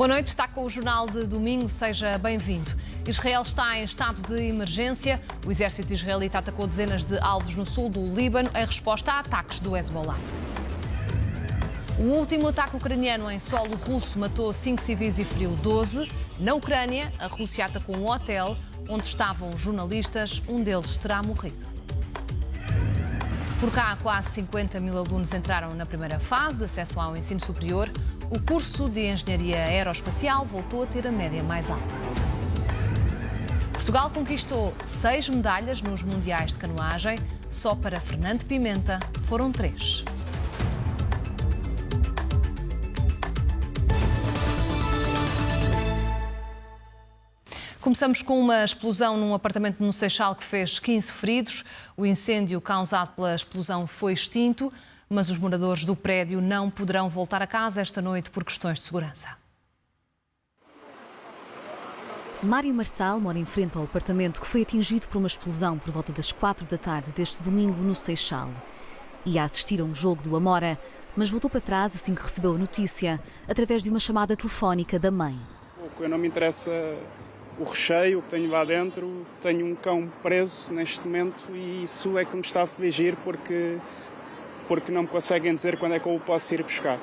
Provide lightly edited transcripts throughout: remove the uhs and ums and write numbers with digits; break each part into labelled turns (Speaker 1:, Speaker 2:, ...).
Speaker 1: Boa noite, está com o Jornal de Domingo, seja bem-vindo. Israel está em estado de emergência. O exército israelita atacou dezenas de alvos no sul do Líbano em resposta a ataques do Hezbollah. O último ataque ucraniano em solo russo matou 5 civis e feriu 12. Na Ucrânia, a Rússia atacou um hotel onde estavam jornalistas. Um deles terá morrido. Por cá, quase 50 mil alunos entraram na primeira fase de acesso ao ensino superior. O curso de Engenharia Aeroespacial voltou a ter a média mais alta. Portugal conquistou 6 medalhas nos Mundiais de Canoagem. Só para Fernando Pimenta foram 3. Começamos com uma explosão num apartamento no Seixal que fez 15 feridos. O incêndio causado pela explosão foi extinto, mas os moradores do prédio não poderão voltar a casa esta noite por questões de segurança.
Speaker 2: Mário Marçal mora em frente ao apartamento que foi atingido por uma explosão por volta das 4 da tarde deste domingo no Seixal. Ia assistir a um jogo do Amora, mas voltou para trás assim que recebeu a notícia, através de uma chamada telefónica da mãe.
Speaker 3: Eu não me interessa o recheio, o que tenho lá dentro. Tenho um cão preso neste momento e isso é que me está a afligir porque não me conseguem dizer quando é que eu o posso ir buscar.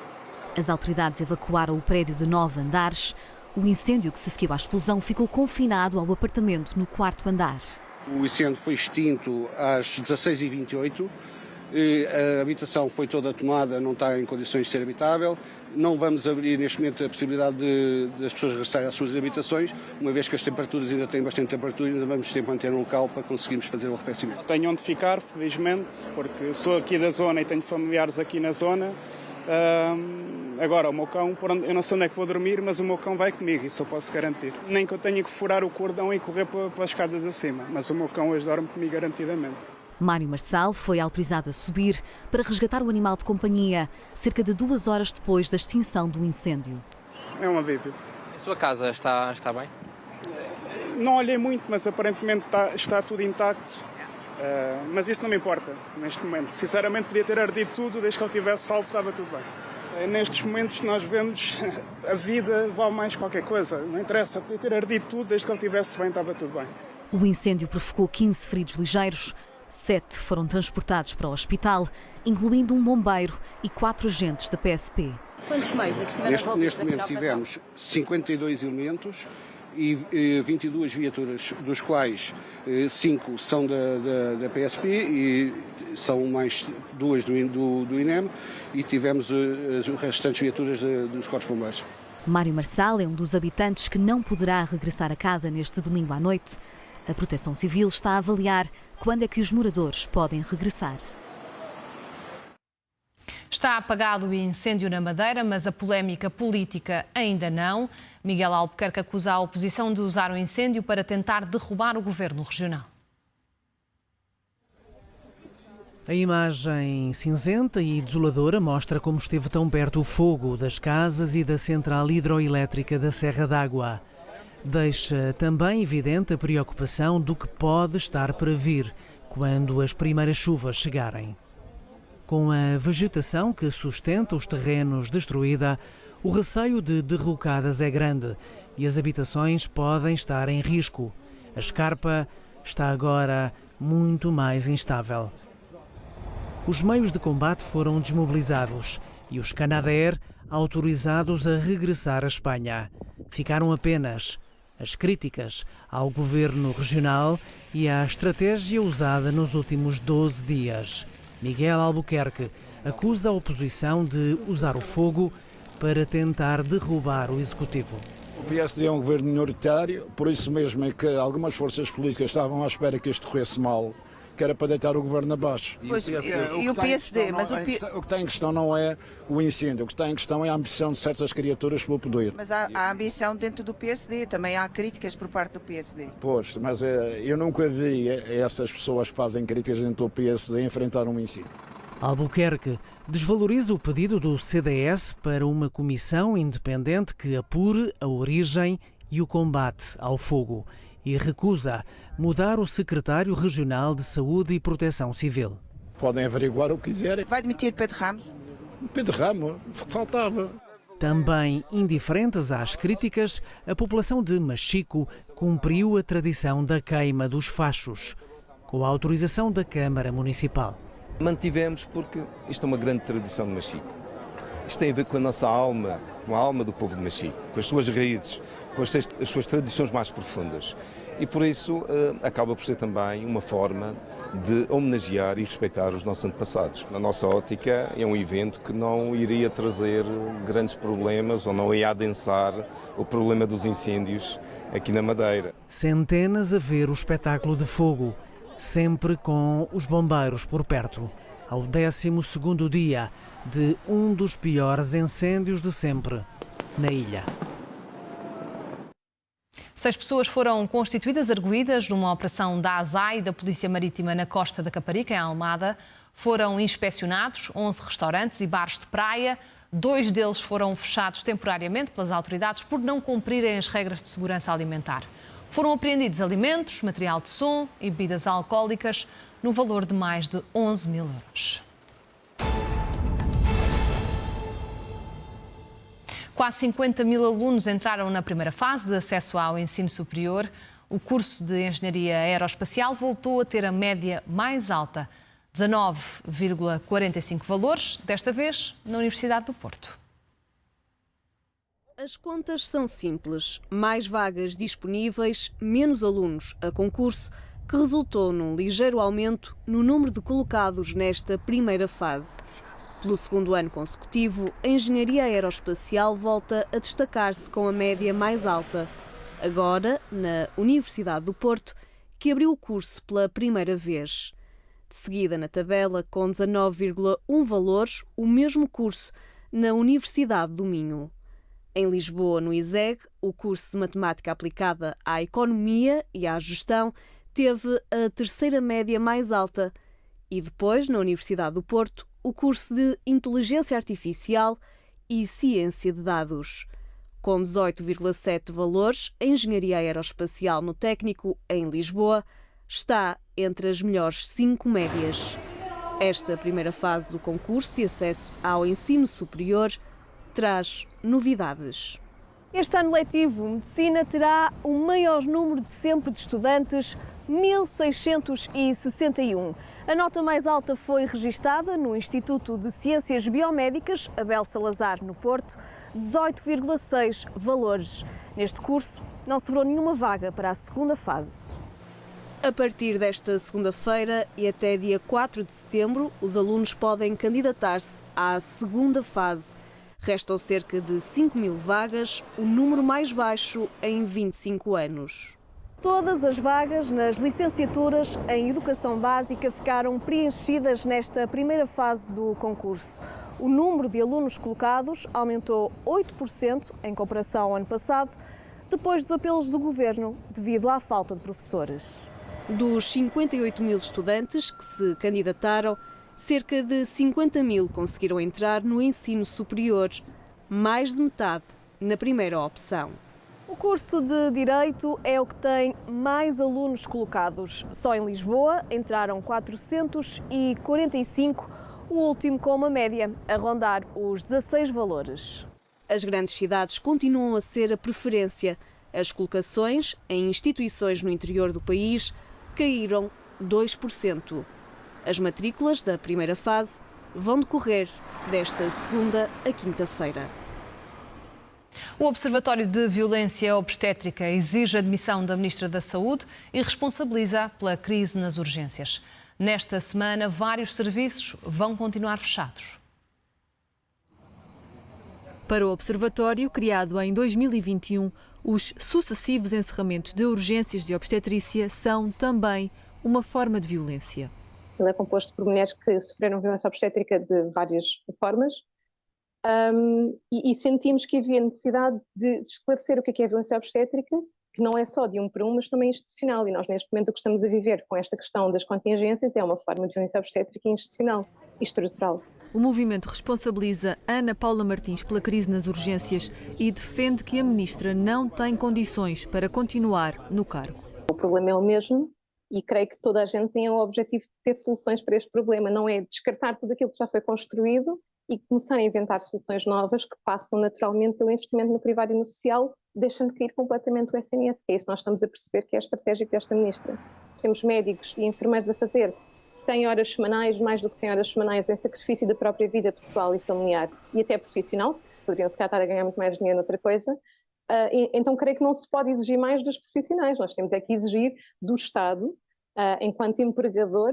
Speaker 2: As autoridades evacuaram o prédio de 9 andares. O incêndio que se seguiu à explosão ficou confinado ao apartamento no 4º andar.
Speaker 4: O incêndio foi extinto às 16h28. A habitação foi toda tomada, não está em condições de ser habitável. Não vamos abrir neste momento a possibilidade das pessoas regressarem às suas habitações, uma vez que as temperaturas ainda têm bastante temperatura e ainda vamos ter que manter um local para conseguirmos fazer o arrefecimento.
Speaker 3: Tenho onde ficar, felizmente, porque sou aqui da zona e tenho familiares aqui na zona. Agora, o meu cão, eu não sei onde é que vou dormir, mas o meu cão vai comigo, isso eu posso garantir. Nem que eu tenha que furar o cordão e correr pelas escadas acima, mas o meu cão hoje dorme comigo garantidamente.
Speaker 2: Mário Marçal foi autorizado a subir para resgatar o animal de companhia, cerca de 2 horas depois da extinção do incêndio.
Speaker 3: É um alívio.
Speaker 5: A sua casa está bem?
Speaker 3: Não olhei muito, mas aparentemente está tudo intacto. Mas isso não me importa neste momento. Sinceramente, podia ter ardido tudo, desde que ele estivesse salvo, estava tudo bem. Nestes momentos nós vemos a vida vale mais qualquer coisa. Não interessa, podia ter ardido tudo, desde que ele estivesse bem, estava tudo bem.
Speaker 2: O incêndio provocou 15 feridos ligeiros. 7 foram transportados para o hospital, incluindo um bombeiro e 4 agentes da PSP.
Speaker 6: Quantos meios é que estiveram envolvidos?
Speaker 4: Neste momento tivemos 52 elementos e 22 viaturas, dos quais 5 são da PSP e são mais 2 do INEM, e tivemos as restantes viaturas dos Corpos de Bombeiros.
Speaker 2: Mário Marçal é um dos habitantes que não poderá regressar a casa neste domingo à noite. A Proteção Civil está a avaliar quando é que os moradores podem regressar.
Speaker 1: Está apagado o incêndio na Madeira, mas a polémica política ainda não. Miguel Albuquerque acusa a oposição de usar o incêndio para tentar derrubar o governo regional.
Speaker 7: A imagem cinzenta e desoladora mostra como esteve tão perto o fogo das casas e da central hidroelétrica da Serra d'Água. Deixa também evidente a preocupação do que pode estar para vir quando as primeiras chuvas chegarem. Com a vegetação que sustenta os terrenos destruída, o receio de derrocadas é grande e as habitações podem estar em risco. A escarpa está agora muito mais instável. Os meios de combate foram desmobilizados e os Canadair autorizados a regressar à Espanha. Ficaram apenas as críticas ao governo regional e à estratégia usada nos últimos 12 dias. Miguel Albuquerque acusa a oposição de usar o fogo para tentar derrubar o executivo.
Speaker 8: O PSD é um governo minoritário, por isso mesmo é que algumas forças políticas estavam à espera que isto corresse mal, que era para deitar o governo abaixo.
Speaker 6: Pois, e o PSD, mas
Speaker 8: o que está em questão não é o incêndio, o que está em questão é a ambição de certas criaturas pelo poder.
Speaker 6: Mas há ambição dentro do PSD, também há críticas por parte do PSD.
Speaker 8: Pois, mas eu nunca vi essas pessoas que fazem críticas dentro do PSD enfrentar um incêndio.
Speaker 7: Albuquerque desvaloriza o pedido do CDS para uma comissão independente que apure a origem e o combate ao fogo e recusa mudar o secretário regional de Saúde e Proteção Civil.
Speaker 8: Podem averiguar o que quiserem.
Speaker 6: Vai demitir Pedro Ramos?
Speaker 8: Pedro Ramos, faltava.
Speaker 7: Também indiferentes às críticas, a população de Machico cumpriu a tradição da queima dos fachos, com a autorização da Câmara Municipal.
Speaker 9: Mantivemos porque isto é uma grande tradição de Machico. Isto tem a ver com a nossa alma, com a alma do povo de Machico, com as suas raízes, com as suas tradições mais profundas. E por isso acaba por ser também uma forma de homenagear e respeitar os nossos antepassados. Na nossa ótica, é um evento que não iria trazer grandes problemas ou não ia adensar o problema dos incêndios aqui na Madeira.
Speaker 7: Centenas a ver o espetáculo de fogo, sempre com os bombeiros por perto, ao 12º dia de um dos piores incêndios de sempre na ilha.
Speaker 1: 6 pessoas foram constituídas arguídas numa operação da ASAI e da Polícia Marítima na Costa da Caparica, em Almada. Foram inspecionados 11 restaurantes e bares de praia. 2 deles foram fechados temporariamente pelas autoridades por não cumprirem as regras de segurança alimentar. Foram apreendidos alimentos, material de som e bebidas alcoólicas no valor de mais de 11 mil euros. Quase 50 mil alunos entraram na primeira fase de acesso ao ensino superior. O curso de Engenharia Aeroespacial voltou a ter a média mais alta, 19,45 valores, desta vez na Universidade do Porto.
Speaker 10: As contas são simples. Mais vagas disponíveis, menos alunos a concurso, que resultou num ligeiro aumento no número de colocados nesta primeira fase. Pelo segundo ano consecutivo, a Engenharia Aeroespacial volta a destacar-se com a média mais alta. Agora, na Universidade do Porto, que abriu o curso pela primeira vez. De seguida na tabela, com 19,1 valores, o mesmo curso na Universidade do Minho. Em Lisboa, no ISEG, o curso de Matemática aplicada à Economia e à Gestão teve a terceira média mais alta. E depois, na Universidade do Porto, o curso de Inteligência Artificial e Ciência de Dados. Com 18,7 valores, a Engenharia Aeroespacial no Técnico, em Lisboa, está entre as melhores 5 médias. Esta primeira fase do concurso de acesso ao ensino superior traz novidades.
Speaker 11: Este ano letivo, Medicina terá o maior número de sempre de estudantes, 1.661. A nota mais alta foi registada no Instituto de Ciências Biomédicas, Abel Salazar, no Porto, 18,6 valores. Neste curso, não sobrou nenhuma vaga para a segunda fase.
Speaker 10: A partir desta segunda-feira e até dia 4 de setembro, os alunos podem candidatar-se à segunda fase. Restam cerca de 5 mil vagas, o número mais baixo em 25 anos.
Speaker 11: Todas as vagas nas licenciaturas em Educação Básica ficaram preenchidas nesta primeira fase do concurso. O número de alunos colocados aumentou 8% em comparação ao ano passado, depois dos apelos do Governo devido à falta de professores.
Speaker 10: Dos 58 mil estudantes que se candidataram, cerca de 50 mil conseguiram entrar no ensino superior, mais de metade na primeira opção.
Speaker 11: O curso de Direito é o que tem mais alunos colocados. Só em Lisboa entraram 445, o último com uma média a rondar os 16 valores.
Speaker 10: As grandes cidades continuam a ser a preferência. As colocações em instituições no interior do país caíram 2%. As matrículas da primeira fase vão decorrer desta segunda a quinta-feira.
Speaker 1: O Observatório de Violência Obstétrica exige a demissão da Ministra da Saúde e responsabiliza pela crise nas urgências. Nesta semana, vários serviços vão continuar fechados.
Speaker 12: Para o Observatório, criado em 2021, os sucessivos encerramentos de urgências de obstetrícia são também uma forma de violência.
Speaker 13: Ele é composto por mulheres que sofreram violência obstétrica de várias formas e sentimos que havia necessidade de esclarecer o que é a violência obstétrica, que não é só de um para um, mas também institucional. E nós, neste momento, o que estamos a viver com esta questão das contingências é uma forma de violência obstétrica institucional e estrutural.
Speaker 12: O movimento responsabiliza Ana Paula Martins pela crise nas urgências e defende que a Ministra não tem condições para continuar no cargo.
Speaker 13: O problema é o mesmo. E creio que toda a gente tem o objetivo de ter soluções para este problema, não é descartar tudo aquilo que já foi construído e começar a inventar soluções novas que passam naturalmente pelo investimento no privado e no social, deixando de cair completamente o SNS. É isso que nós estamos a perceber que é estratégico desta ministra. Temos médicos e enfermeiros a fazer 100 horas semanais, mais do que 100 horas semanais, em sacrifício da própria vida pessoal e familiar e até profissional, poderiam se calhar estar a ganhar muito mais dinheiro noutra coisa. Então creio que não se pode exigir mais dos profissionais, nós temos é que exigir do Estado, enquanto empregador,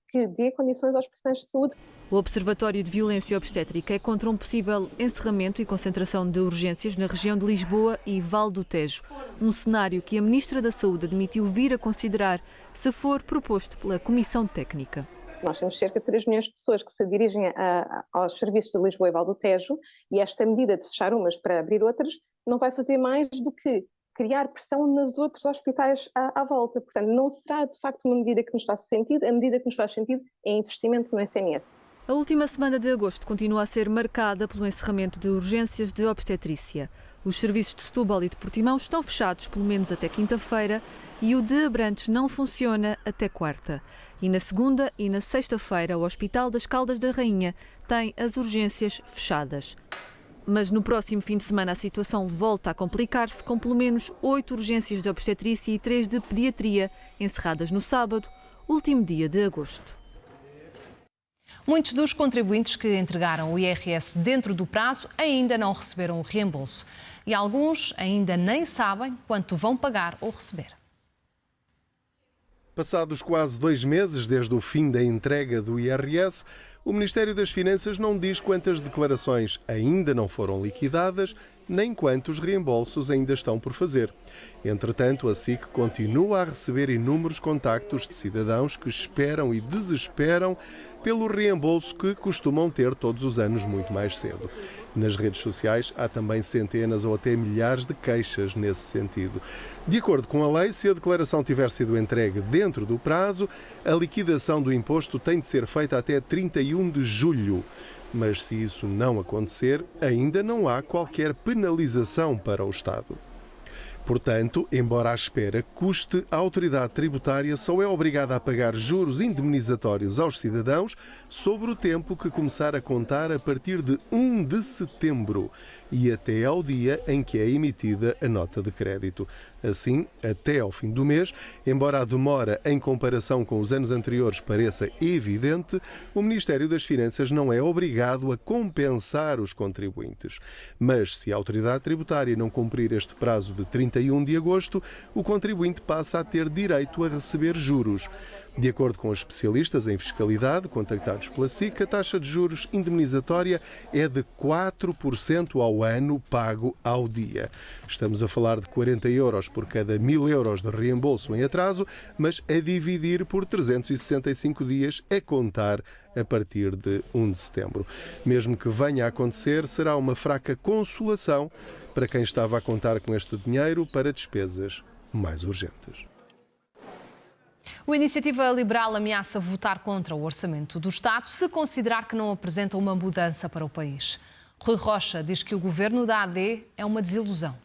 Speaker 13: que dê condições aos profissionais de saúde.
Speaker 12: O Observatório de Violência Obstétrica é contra um possível encerramento e concentração de urgências na região de Lisboa e Val do Tejo. Um cenário que a Ministra da Saúde admitiu vir a considerar se for proposto pela Comissão Técnica.
Speaker 13: Nós temos cerca de 3 milhões de pessoas que se dirigem aos serviços de Lisboa e Val do Tejo e esta medida de fechar umas para abrir outras não vai fazer mais do que criar pressão nos outros hospitais à volta. Portanto, não será de facto uma medida que nos faça sentido. A medida que nos faz sentido é investimento no SNS.
Speaker 12: A última semana de agosto continua a ser marcada pelo encerramento de urgências de obstetrícia. Os serviços de Setúbal e de Portimão estão fechados pelo menos até quinta-feira e o de Abrantes não funciona até quarta. E na segunda e na sexta-feira o Hospital das Caldas da Rainha tem as urgências fechadas. Mas no próximo fim de semana a situação volta a complicar-se, com pelo menos 8 urgências de obstetrícia e 3 de pediatria encerradas no sábado, último dia de agosto.
Speaker 1: Muitos dos contribuintes que entregaram o IRS dentro do prazo ainda não receberam o reembolso. E alguns ainda nem sabem quanto vão pagar ou receber.
Speaker 14: Passados quase 2 meses desde o fim da entrega do IRS, o Ministério das Finanças não diz quantas declarações ainda não foram liquidadas, nem quantos reembolsos ainda estão por fazer. Entretanto, a SIC continua a receber inúmeros contactos de cidadãos que esperam e desesperam pelo reembolso que costumam ter todos os anos muito mais cedo. Nas redes sociais há também centenas ou até milhares de queixas nesse sentido. De acordo com a lei, se a declaração tiver sido entregue dentro do prazo, a liquidação do imposto tem de ser feita até 31 de julho. Mas se isso não acontecer, ainda não há qualquer penalização para o Estado. Portanto, embora à espera custe, a autoridade tributária só é obrigada a pagar juros indemnizatórios aos cidadãos sobre o tempo que começar a contar a partir de 1 de setembro e até ao dia em que é emitida a nota de crédito. Assim, até ao fim do mês, embora a demora em comparação com os anos anteriores pareça evidente, o Ministério das Finanças não é obrigado a compensar os contribuintes. Mas se a autoridade tributária não cumprir este prazo de 31 de agosto, o contribuinte passa a ter direito a receber juros. De acordo com os especialistas em fiscalidade contactados pela SIC, a taxa de juros indemnizatória é de 4% ao ano pago ao dia. Estamos a falar de 40 euros por cada 1.000 euros de reembolso em atraso, mas a dividir por 365 dias a contar a partir de 1 de setembro. Mesmo que venha a acontecer, será uma fraca consolação para quem estava a contar com este dinheiro para despesas mais urgentes.
Speaker 1: A Iniciativa Liberal ameaça votar contra o orçamento do Estado se considerar que não apresenta uma mudança para o país. Rui Rocha diz que o governo da AD é uma desilusão.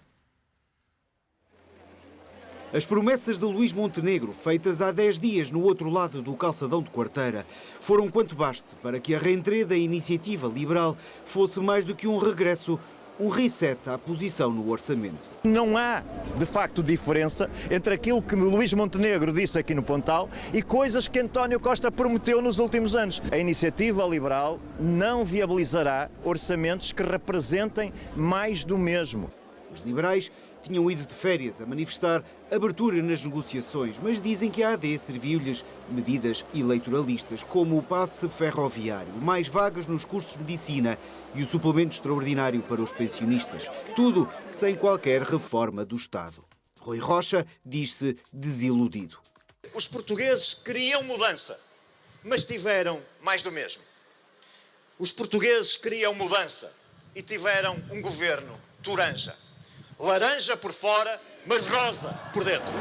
Speaker 15: As promessas de Luís Montenegro, feitas há 10 dias no outro lado do calçadão de Quarteira, foram quanto baste para que a reentrée da Iniciativa Liberal fosse mais do que um regresso, um reset à posição no orçamento.
Speaker 16: Não há, de facto, diferença entre aquilo que Luís Montenegro disse aqui no Pontal e coisas que António Costa prometeu nos últimos anos. A Iniciativa Liberal não viabilizará orçamentos que representem mais do mesmo.
Speaker 15: Os liberais tinham ido de férias a manifestar abertura nas negociações, mas dizem que a AD serviu-lhes medidas eleitoralistas, como o passe ferroviário, mais vagas nos cursos de medicina e o suplemento extraordinário para os pensionistas. Tudo sem qualquer reforma do Estado. Rui Rocha diz-se desiludido.
Speaker 16: Os portugueses queriam mudança, mas tiveram mais do mesmo. Os portugueses queriam mudança e tiveram um governo toranja. Laranja por fora, mas rosa por dentro.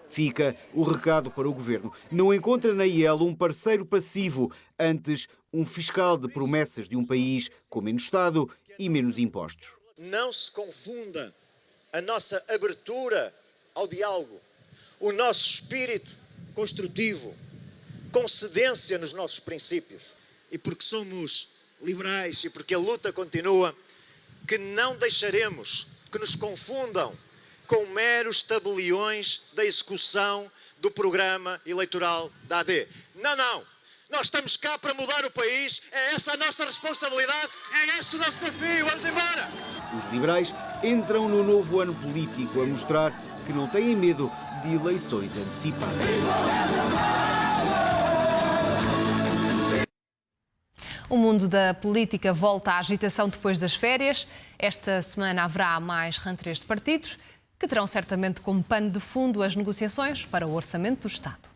Speaker 15: Fica o recado para o governo. Não encontra na IEL um parceiro passivo, antes um fiscal de promessas de um país com menos Estado e menos impostos.
Speaker 16: Não se confunda a nossa abertura ao diálogo, o nosso espírito construtivo, com cedência nos nossos princípios. E porque somos liberais e porque a luta continua, que não deixaremos que nos confundam com meros tabeliões da execução do programa eleitoral da AD. Não, não! Nós estamos cá para mudar o país, é essa a nossa responsabilidade, é esse o nosso desafio, vamos embora!
Speaker 15: Os liberais entram no novo ano político a mostrar que não têm medo de eleições antecipadas.
Speaker 1: O mundo da política volta à agitação depois das férias. Esta semana haverá mais rentrées de partidos, que terão certamente como pano de fundo as negociações para o Orçamento do Estado.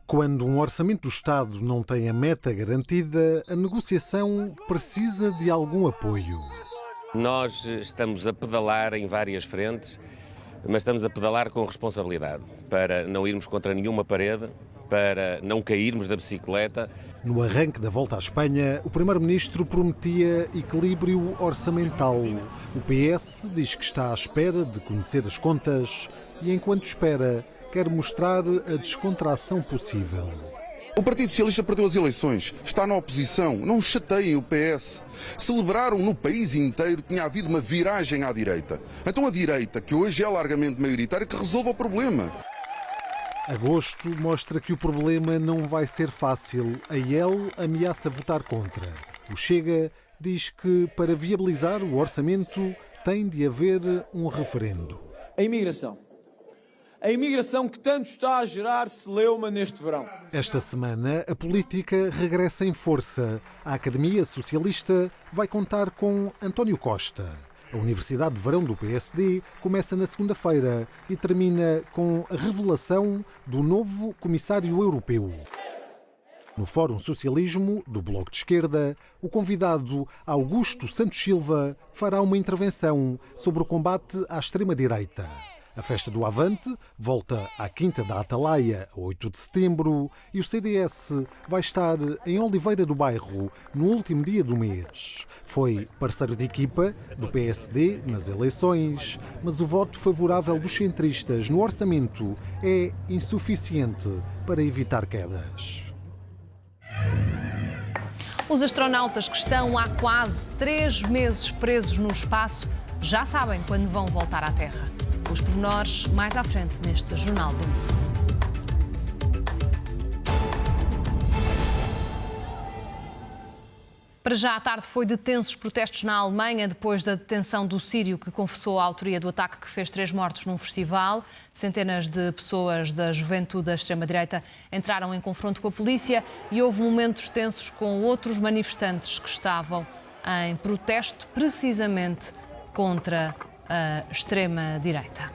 Speaker 17: Quando um orçamento do Estado não tem a meta garantida, a negociação precisa de algum apoio.
Speaker 18: Nós estamos a pedalar em várias frentes, mas estamos a pedalar com responsabilidade, para não irmos contra nenhuma parede, para não cairmos da bicicleta.
Speaker 17: No arranque da volta à Espanha, o Primeiro-Ministro prometia equilíbrio orçamental. O PS diz que está à espera de conhecer as contas e, enquanto espera, quer mostrar a descontração possível.
Speaker 19: O Partido Socialista perdeu as eleições, está na oposição, não chateiem o PS. Celebraram no país inteiro que tinha havido uma viragem à direita. Então a direita, que hoje é largamente maioritária, que resolva o problema.
Speaker 17: Agosto mostra que o problema não vai ser fácil. A IEL ameaça votar contra. O Chega diz que, para viabilizar o orçamento, tem de haver um referendo.
Speaker 20: A imigração. A imigração que tanto está a gerar celeuma neste verão.
Speaker 17: Esta semana, a política regressa em força. A Academia Socialista vai contar com António Costa. A Universidade de Verão do PSD começa na segunda-feira e termina com a revelação do novo Comissário Europeu. No Fórum Socialismo, do Bloco de Esquerda, o convidado Augusto Santos Silva fará uma intervenção sobre o combate à extrema-direita. A Festa do Avante volta à Quinta da Atalaia, a 8 de setembro, e o CDS vai estar em Oliveira do Bairro no último dia do mês. Foi parceiro de equipa do PSD nas eleições, mas o voto favorável dos centristas no orçamento é insuficiente para evitar quedas.
Speaker 1: Os astronautas que estão há quase 3 meses presos no espaço já sabem quando vão voltar à Terra. Os pormenores mais à frente neste Jornal do Mundo. Para já à tarde foi de tensos protestos na Alemanha depois da detenção do sírio que confessou a autoria do ataque que fez 3 mortos num festival. Centenas de pessoas da juventude da extrema-direita entraram em confronto com a polícia e houve momentos tensos com outros manifestantes que estavam em protesto precisamente contra a extrema-direita.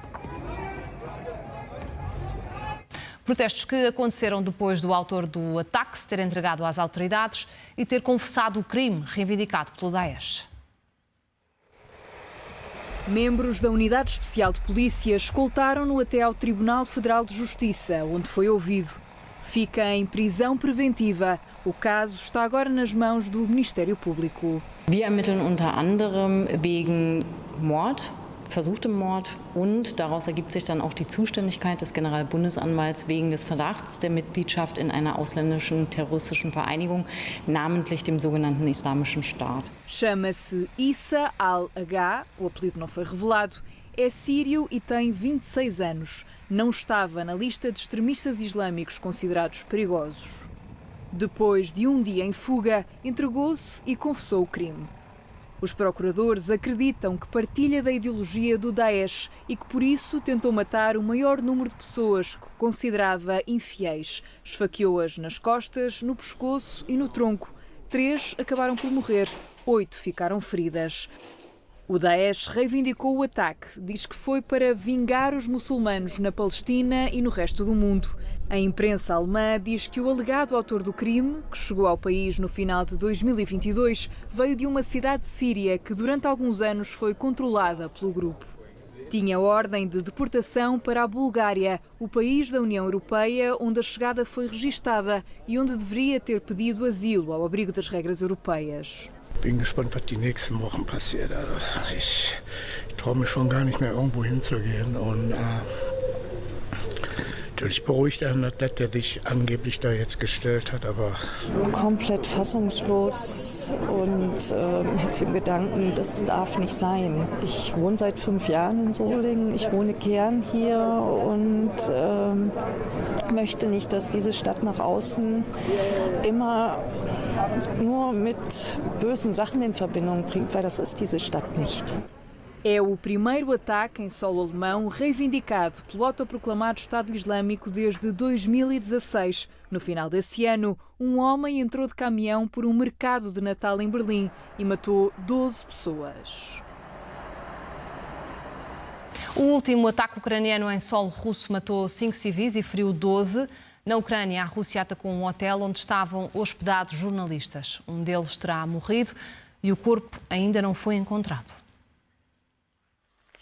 Speaker 1: Protestos que aconteceram depois do autor do ataque se ter entregado às autoridades e ter confessado o crime reivindicado pelo Daesh.
Speaker 21: Membros da Unidade Especial de Polícia escoltaram-no até ao Tribunal Federal de Justiça, onde foi ouvido. Fica em prisão preventiva. O caso está agora nas mãos do Ministério Público.
Speaker 22: Wir ermitteln unter anderem wegen Mord, versuchtem Mord und daraus ergibt sich dann auch die Zuständigkeit des Generalbundesanwalts wegen des Verdachts der Mitgliedschaft in einer ausländischen terroristischen Vereinigung, namentlich dem sogenannten Islamischen Staat.
Speaker 21: Chama-se Issa al-Agha, o apelido não foi revelado, é sírio e tem 26 anos. Não estava na lista de extremistas islâmicos considerados perigosos. Depois de um dia em fuga, entregou-se e confessou o crime. Os procuradores acreditam que partilha da ideologia do Daesh e que por isso tentou matar o maior número de pessoas que considerava infiéis. Esfaqueou-as nas costas, no pescoço e no tronco. 3 acabaram por morrer, 8 ficaram feridas. O Daesh reivindicou o ataque, diz que foi para vingar os muçulmanos na Palestina e no resto do mundo. A imprensa alemã diz que o alegado autor do crime, que chegou ao país no final de 2022, veio de uma cidade síria que durante alguns anos foi controlada pelo grupo. Tinha ordem de deportação para a Bulgária, o país da União Europeia onde a chegada foi registada e onde deveria ter pedido asilo ao abrigo das regras europeias.
Speaker 23: Bin gespannt, was die nächsten Wochen passiert. Also ich traue mich schon gar nicht mehr irgendwo hinzugehen und natürlich beruhigt einen, dass er sich angeblich da jetzt gestellt hat, aber...
Speaker 3: Komplett fassungslos und mit dem Gedanken, das darf nicht sein. Ich wohne seit 5 Jahren in Solingen, ich wohne gern hier und möchte nicht, dass diese Stadt nach außen immer nur mit bösen Sachen in Verbindung bringt, weil das ist diese Stadt nicht.
Speaker 21: É o primeiro ataque em solo alemão reivindicado pelo autoproclamado Estado Islâmico desde 2016. No final desse ano, um homem entrou de caminhão por um mercado de Natal em Berlim e matou 12 pessoas.
Speaker 1: O último ataque ucraniano em solo russo matou 5 civis e feriu 12. Na Ucrânia, a Rússia atacou um hotel onde estavam hospedados jornalistas. Um deles terá morrido e o corpo ainda não foi encontrado.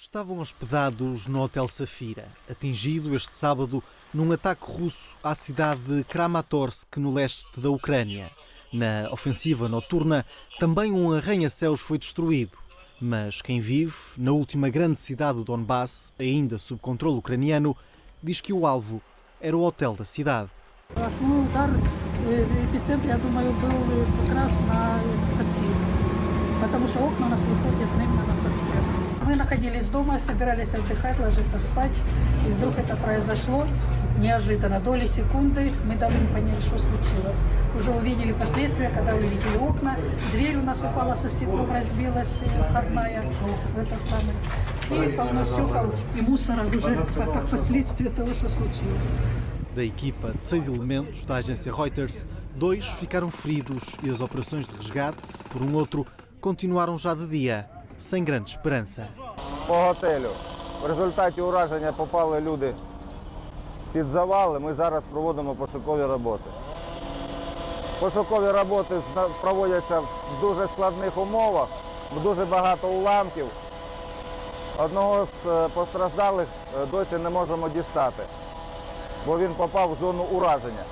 Speaker 4: Estavam hospedados no Hotel Safira, atingido este sábado num ataque russo à cidade de Kramatorsk, no leste da Ucrânia. Na ofensiva noturna, também um arranha-céus foi destruído. Mas quem vive na última grande cidade do Donbass, ainda sob controle ucraniano, diz que o alvo era o hotel da cidade.
Speaker 5: Основной удар в эпицентре, я думаю, был как раз на Сапфир, потому что окна у нас выходят именно на Сапфир. Мы находились дома, собирались отдыхать, ложиться спать, и вдруг это произошло неожиданно. Доли секунды мы даже не поняли, что случилось. Уже увидели последствия, когда улетели окна, дверь у нас упала со стеклом, разбилась входная в этот самый. И полно стекол и мусора уже как последствия того, что случилось.
Speaker 4: Da equipa de 6 elementos da agência Reuters, 2 ficaram feridos e as operações de resgate, por um outro, continuaram já de dia, sem grande esperança.
Speaker 24: По готелю. В результаті ураження попали люди під завали. Ми зараз проводимо пошукові роботи. Пошукові роботи проводяться в дуже складних умовах, дуже багато уламків. Одного з постраждалих досі не можемо дістати, bom він попав в зону ураження.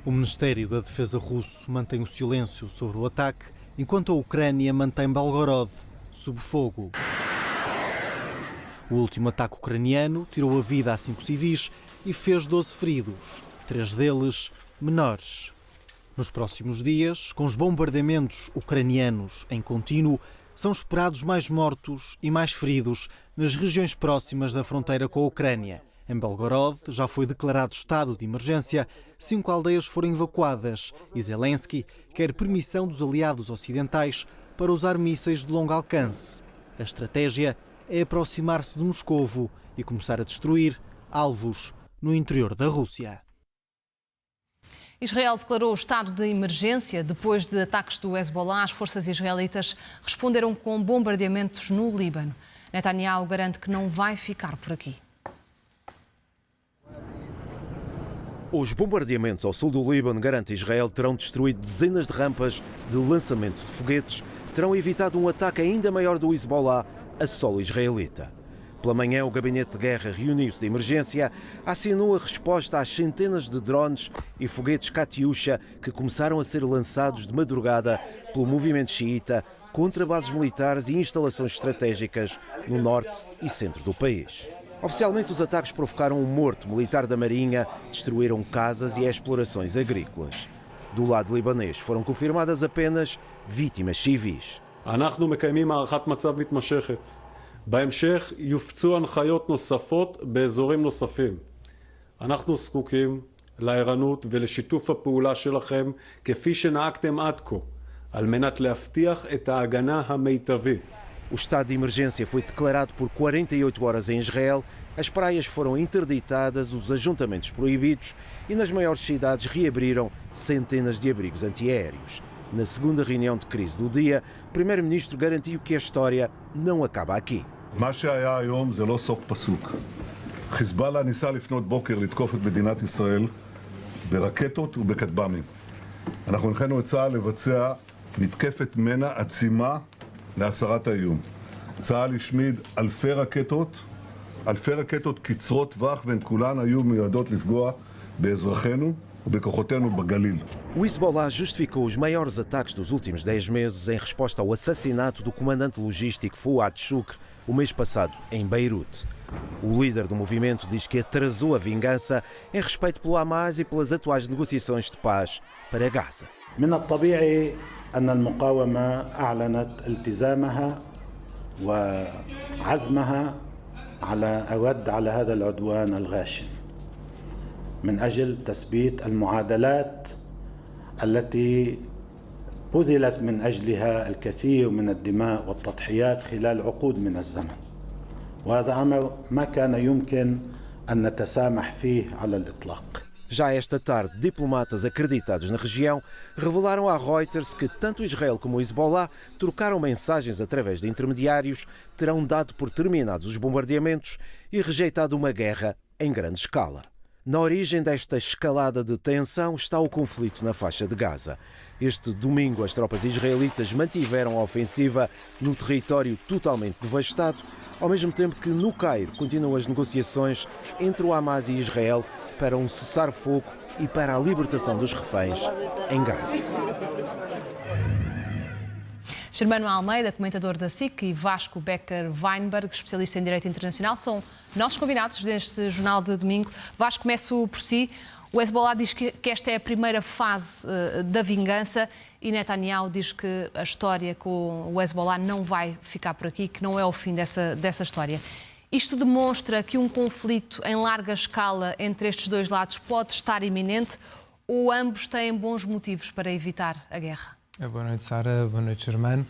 Speaker 4: O Ministério da Defesa russo mantém o silêncio sobre o ataque, enquanto a Ucrânia mantém Belgorod sob fogo. O último ataque ucraniano tirou a vida a 5 civis e fez 12 feridos, 3 deles menores. Nos próximos dias, com os bombardeamentos ucranianos em contínuo, são esperados mais mortos e mais feridos nas regiões próximas da fronteira com a Ucrânia. Em Belgorod já foi declarado estado de emergência, 5 aldeias foram evacuadas e Zelensky quer permissão dos aliados ocidentais para usar mísseis de longo alcance. A estratégia é aproximar-se de Moscovo e começar a destruir alvos no interior da Rússia.
Speaker 1: Israel declarou o estado de emergência depois de ataques do Hezbollah. As forças israelitas responderam com bombardeamentos no Líbano. Netanyahu garante que não vai ficar por aqui.
Speaker 25: Os bombardeamentos ao sul do Líbano, garante Israel, terão destruído dezenas de rampas de lançamento de foguetes, terão evitado um ataque ainda maior do Hezbollah a solo israelita. Pela manhã, o Gabinete de Guerra reuniu-se de emergência, assinou a resposta às centenas de drones e foguetes Katyusha que começaram a ser lançados de madrugada pelo movimento xiita contra bases militares e instalações estratégicas no norte e centro do país. Oficialmente, os ataques provocaram um morto militar da Marinha, destruíram casas e explorações agrícolas. Do lado libanês foram confirmadas apenas vítimas civis.
Speaker 26: אנחנו מקיימים הערכת מצב מתמשכת. בהמשך יופצו הנחיות נוספות באזורים נוספים. אנחנו זקוקים לערנות ולשיתוף הפעולה שלכם כפי שנהגתם עד כה, על מנת להבטיח את ההגנה המיטבית.
Speaker 25: O estado de emergência foi declarado por 48 horas em Israel, as praias foram interditadas, os ajuntamentos proibidos e nas maiores cidades reabriram centenas de abrigos antiaéreos. Na segunda reunião de crise do dia, o primeiro-ministro garantiu que a história não acaba aqui.
Speaker 27: מה שהיה היום זה לא סוף פסוק. חיזבאללה ניסה לפנות בוקר לתקוף את מדינת ישראל ברקטות ובכטב"מים. אנחנו הנחינו את צה"ל לבצע מתקפת מנע עצימה להסרת האיום. צה"ל השמיד אלפי רקטות קצרות טווח, והן כולן היו מיועדות לפגוע באזרחינו ובכוחותינו בגליל.
Speaker 25: O Hezbollah justificou os maiores ataques dos últimos 10 meses em resposta ao assassinato do comandante logístico Fouad Shukr o mês passado em Beirute. O líder do movimento diz que atrasou a vingança em respeito pelo Hamas e pelas atuais negociações de paz para Gaza.
Speaker 23: من الطبيعي أن المقاومة أعلنت التزامها وعزمها على الرد على هذا العدوان الغاشم من أجل تثبيت المعادلات التي بذلت من أجلها الكثير من الدماء والتضحيات خلال عقود من الزمن، وهذا أمر ما كان يمكن أن نتسامح فيه على الإطلاق.
Speaker 25: Já esta tarde, diplomatas acreditados na região revelaram à Reuters que tanto Israel como o Hezbollah trocaram mensagens através de intermediários, terão dado por terminados os bombardeamentos e rejeitado uma guerra em grande escala. Na origem desta escalada de tensão está o conflito na faixa de Gaza. Este domingo, as tropas israelitas mantiveram a ofensiva no território totalmente devastado, ao mesmo tempo que no Cairo continuam as negociações entre o Hamas e Israel para um cessar-fogo e para a libertação dos reféns em Gaza.
Speaker 1: Germano Almeida, comentador da SIC, e Vasco Becker-Weinberg, especialista em Direito Internacional, são nossos convidados deste jornal de domingo. Vasco, começo por si. O Hezbollah diz que esta é a primeira fase da vingança e Netanyahu diz que a história com o Hezbollah não vai ficar por aqui, que não é o fim dessa história. Isto demonstra que um conflito em larga escala entre estes dois lados pode estar iminente ou ambos têm bons motivos para evitar a guerra?
Speaker 2: Boa noite, Sara. Boa noite, Germano.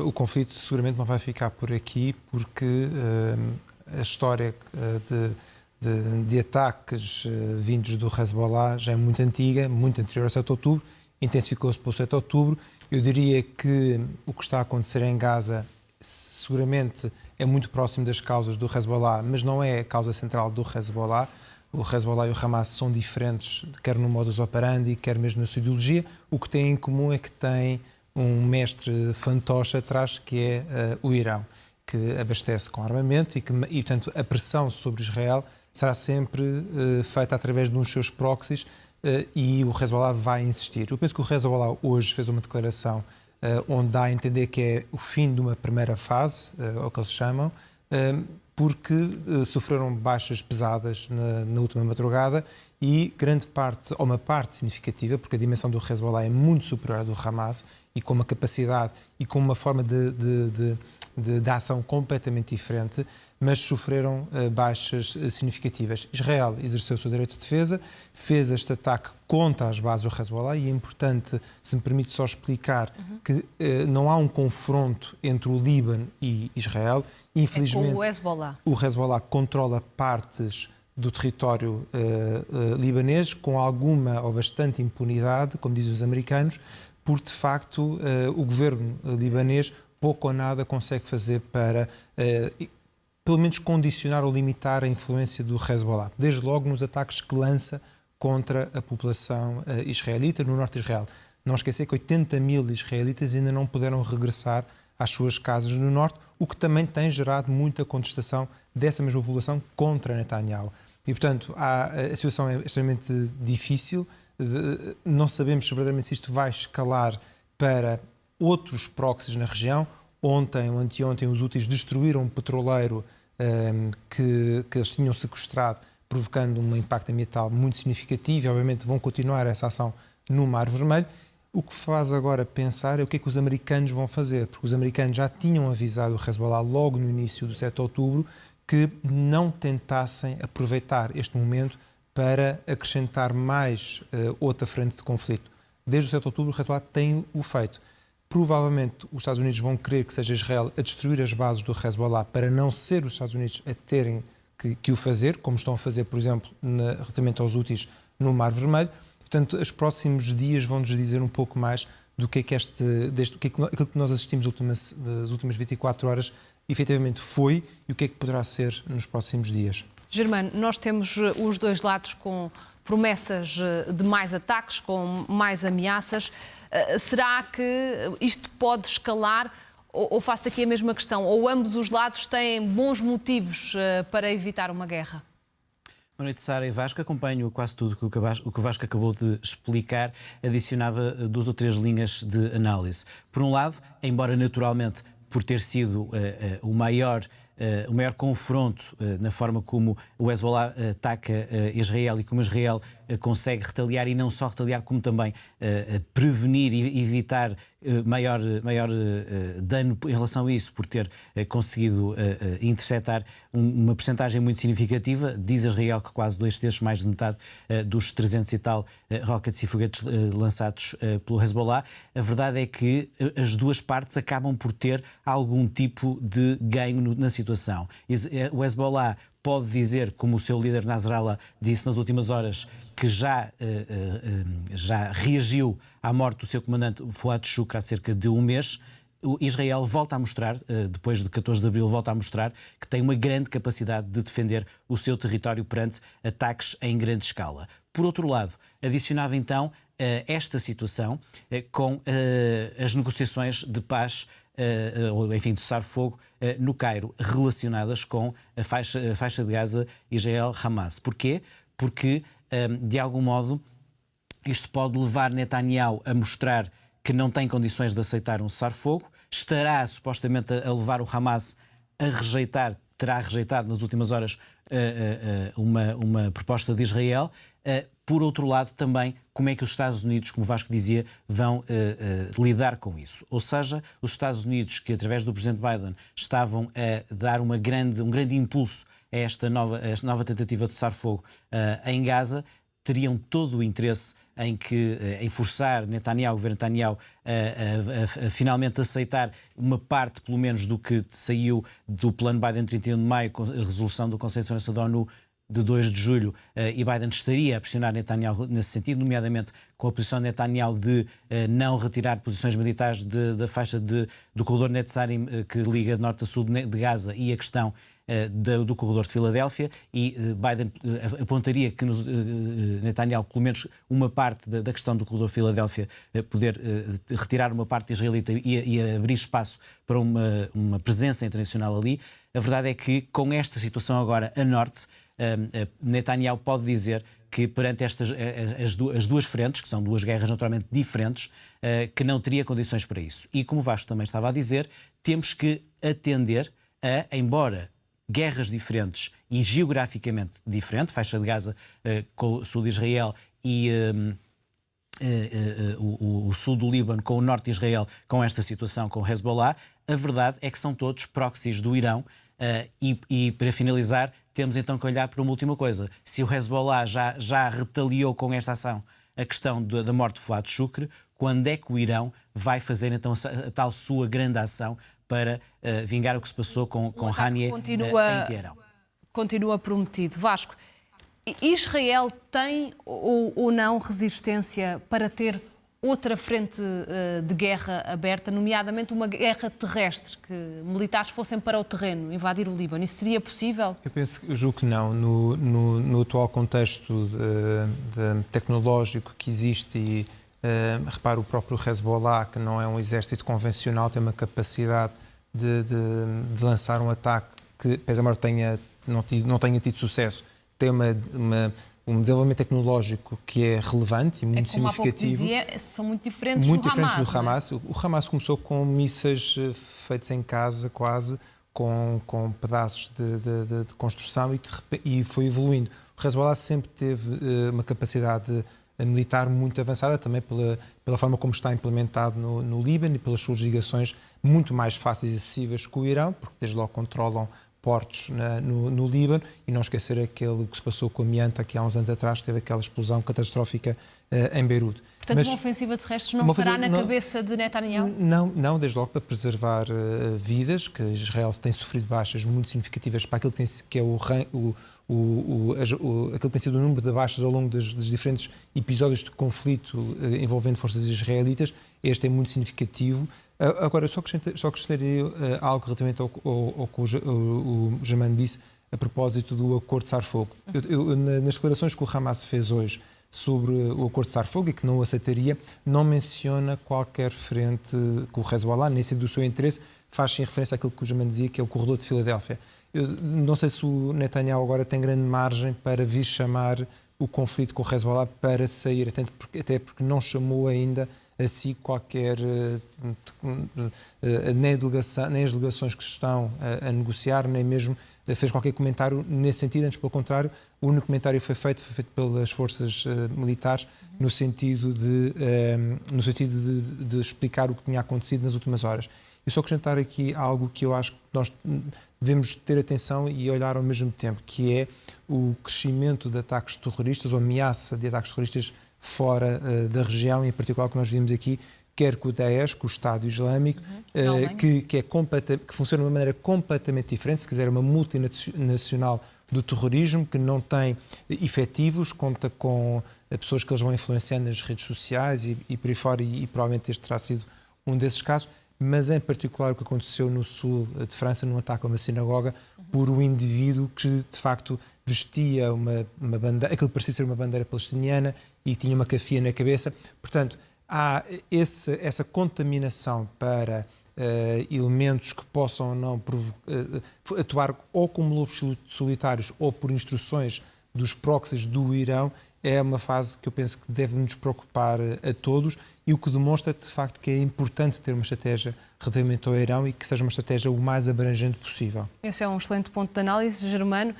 Speaker 2: O conflito seguramente não vai ficar por aqui porque a história de ataques vindos do Hezbollah já é muito antiga, muito anterior ao 7 de outubro, intensificou-se pelo 7 de outubro. Eu diria que o que está a acontecer em Gaza seguramente é muito próximo das causas do Hezbollah, mas não é a causa central do Hezbollah. O Hezbollah e o Hamas são diferentes, quer no modus operandi, quer mesmo na sua ideologia. O que têm em comum é que têm um mestre fantoche atrás, que é o Irão, que abastece com armamento e, portanto, a pressão sobre Israel será sempre feita através de uns seus proxies e o Hezbollah vai insistir. Eu penso que o Hezbollah hoje fez uma declaração onde dá a entender que é o fim de uma primeira fase, o que eles chamam, porque sofreram baixas pesadas na última madrugada e grande parte, ou uma parte significativa, porque a dimensão do Hezbollah é muito superior à do Hamas e com uma capacidade e com uma forma de ação completamente diferente, mas sofreram baixas significativas. Israel exerceu o seu direito de defesa, fez este ataque contra as bases do Hezbollah e é importante, se me permite só explicar, que não há um confronto entre o Líbano e Israel. Infelizmente, o Hezbollah controla partes do território libanês com alguma ou bastante impunidade, como dizem os americanos, porque de facto o governo libanês pouco ou nada consegue fazer para pelo menos condicionar ou limitar a influência do Hezbollah, desde logo nos ataques que lança contra a população israelita no norte de Israel. Não esquecer que 80 mil israelitas ainda não puderam regressar às suas casas no norte, o que também tem gerado muita contestação dessa mesma população contra Netanyahu. E, portanto, a situação é extremamente difícil, não sabemos verdadeiramente se isto vai escalar para outros proxies na região. Ontem ou anteontem os Houthis destruíram um petroleiro que eles tinham sequestrado, provocando um impacto ambiental muito significativo e obviamente vão continuar essa ação no Mar Vermelho. O que faz agora pensar é o que é que os americanos vão fazer, porque os americanos já tinham avisado o Hezbollah logo no início do 7 de outubro que não tentassem aproveitar este momento para acrescentar mais outra frente de conflito. Desde o 7 de outubro o Hezbollah tem o feito. Provavelmente os Estados Unidos vão querer que seja Israel a destruir as bases do Hezbollah para não ser os Estados Unidos a terem que o fazer, como estão a fazer, por exemplo, relativamente aos Houthis no Mar Vermelho. Portanto, os próximos dias vão-nos dizer um pouco mais do que é que aquilo que nós assistimos nas últimas 24 horas efetivamente foi e o que é que poderá ser nos próximos dias.
Speaker 1: Germano, nós temos os dois lados com promessas de mais ataques, com mais ameaças. Será que isto pode escalar ou faço aqui a mesma questão? Ou ambos os lados têm bons motivos para evitar uma guerra?
Speaker 6: Boa noite, Sara e Vasco. Acompanho quase tudo o que o Vasco acabou de explicar. Adicionava 2 ou 3 linhas de análise. Por um lado, embora naturalmente por ter sido o maior o maior confronto na forma como o Hezbollah ataca Israel e como Israel consegue retaliar, e não só retaliar, como também prevenir e evitar maior dano em relação a isso, por ter conseguido interceptar uma percentagem muito significativa. Diz Israel que quase 2/3, mais de metade dos 300 e tal rockets e foguetes lançados pelo Hezbollah. A verdade é que as duas partes acabam por ter algum tipo de ganho na situação. O Hezbollah pode dizer, como o seu líder Nasrallah disse nas últimas horas, que já reagiu à morte do seu comandante Fouad Shukr há cerca de um mês. O Israel volta a mostrar, depois de 14 de abril, volta a mostrar que tem uma grande capacidade de defender o seu território perante ataques em grande escala. Por outro lado, adicionava então esta situação com as negociações de paz, ou enfim, de cessar-fogo no Cairo, relacionadas com a faixa de Gaza Israel-Hamas. Porquê? Porque, de algum modo, isto pode levar Netanyahu a mostrar que não tem condições de aceitar um cessar-fogo, estará supostamente a levar o Hamas a rejeitar, terá rejeitado nas últimas horas uma proposta de Israel. Por outro lado, também, como é que os Estados Unidos, como o Vasco dizia, vão lidar com isso? Ou seja, os Estados Unidos, que através do Presidente Biden estavam a dar um grande impulso a esta nova tentativa de cessar-fogo em Gaza, teriam todo o interesse em forçar Netanyahu, o governo Netanyahu, a finalmente aceitar uma parte, pelo menos, do que saiu do plano Biden 31 de maio, com a resolução do Conselho de Segurança da ONU de 2 de julho, e Biden estaria a pressionar Netanyahu nesse sentido, nomeadamente com a posição de Netanyahu de não retirar posições militares da faixa do corredor Netzarim, que liga de norte a sul de Gaza, e a questão do corredor de Filadélfia, e Biden apontaria que Netanyahu, pelo menos uma parte da questão do corredor de Filadélfia, poder retirar uma parte israelita e abrir espaço para uma presença internacional ali. A verdade é que, com esta situação agora a norte, Netanyahu pode dizer que perante as duas frentes, que são duas guerras naturalmente diferentes, que não teria condições para isso. E como o Vasco também estava a dizer, temos que atender embora guerras diferentes e geograficamente diferentes, faixa de Gaza com o sul de Israel e o sul do Líbano com o norte de Israel, com esta situação com o Hezbollah, a verdade é que são todos proxies do Irão. E para finalizar, temos então que olhar para uma última coisa. Se o Hezbollah já retaliou com esta ação a questão da morte de Fouad Shukr, quando é que o Irão vai fazer então a tal sua grande ação para vingar o que se passou com Haniyeh em Teherão?
Speaker 1: Continua prometido. Vasco, Israel tem ou não resistência para ter outra frente de guerra aberta, nomeadamente uma guerra terrestre, que militares fossem para o terreno, invadir o Líbano? Isso seria possível?
Speaker 2: Eu julgo que não. No atual contexto tecnológico que existe, e repara, o próprio Hezbollah, que não é um exército convencional, tem uma capacidade de lançar um ataque que, pese embora não tenha tido sucesso, tem um desenvolvimento tecnológico que é relevante e muito significativo.
Speaker 1: Como há pouco dizia, são muito diferentes
Speaker 2: do
Speaker 1: Hamas.
Speaker 2: O Hamas começou com mísseis feitos em casa, quase, com pedaços de construção, e foi evoluindo. O Hezbollah sempre teve uma capacidade militar muito avançada, também pela forma como está implementado no Líbano e pelas suas ligações muito mais fáceis e acessíveis com o Irão, porque desde logo controlam portos no Líbano, e não esquecer aquele que se passou com a Amianta aqui há uns anos atrás, que teve aquela explosão catastrófica em Beirute.
Speaker 1: Portanto, uma ofensiva terrestre não estará na cabeça de Netanyahu?
Speaker 2: Não, desde logo para preservar vidas, que Israel tem sofrido baixas muito significativas para aquilo que é aquilo que tem sido o número de baixas ao longo dos diferentes episódios de conflito envolvendo forças israelitas. Este é muito significativo. Agora, só acrescentaria algo relativamente ao que o Germano disse a propósito do acordo de cessar-fogo. Nas declarações que o Hamas fez hoje sobre o acordo de cessar-fogo e que não o aceitaria, não menciona qualquer frente com o Hezbollah, nem sendo do seu interesse, faz-se referência àquilo que o Germano dizia, que é o corredor de Filadélfia. Eu não sei se o Netanyahu agora tem grande margem para vir chamar o conflito com o Hezbollah para sair, até porque não chamou ainda si qualquer, nem as delegações que estão a negociar, nem mesmo fez qualquer comentário nesse sentido. Antes, pelo contrário, o único comentário foi feito pelas forças militares no sentido de explicar o que tinha acontecido nas últimas horas. Eu só acrescentar aqui algo que eu acho que nós devemos ter atenção e olhar ao mesmo tempo, que é o crescimento de ataques terroristas, ou ameaça de ataques terroristas fora da região, em particular o que nós vimos aqui, quer com o Daesh, com o Estado Islâmico, que funciona de uma maneira completamente diferente, se quiser uma multinacional do terrorismo, que não tem efetivos, conta com pessoas que eles vão influenciando nas redes sociais e por aí fora, e provavelmente este terá sido um desses casos, mas em particular o que aconteceu no sul de França, num ataque a uma sinagoga, por um indivíduo que de facto vestia uma bandeira, aquilo que parecia ser uma bandeira palestiniana e tinha uma cafia na cabeça. Portanto, há essa contaminação para elementos que possam ou não atuar ou como lobos solitários ou por instruções dos proxies do Irão. É uma fase que eu penso que deve nos preocupar a todos, e o que demonstra de facto que é importante ter uma estratégia relativamente ao Irão e que seja uma estratégia o mais abrangente possível. Esse é um excelente ponto de análise, Germano.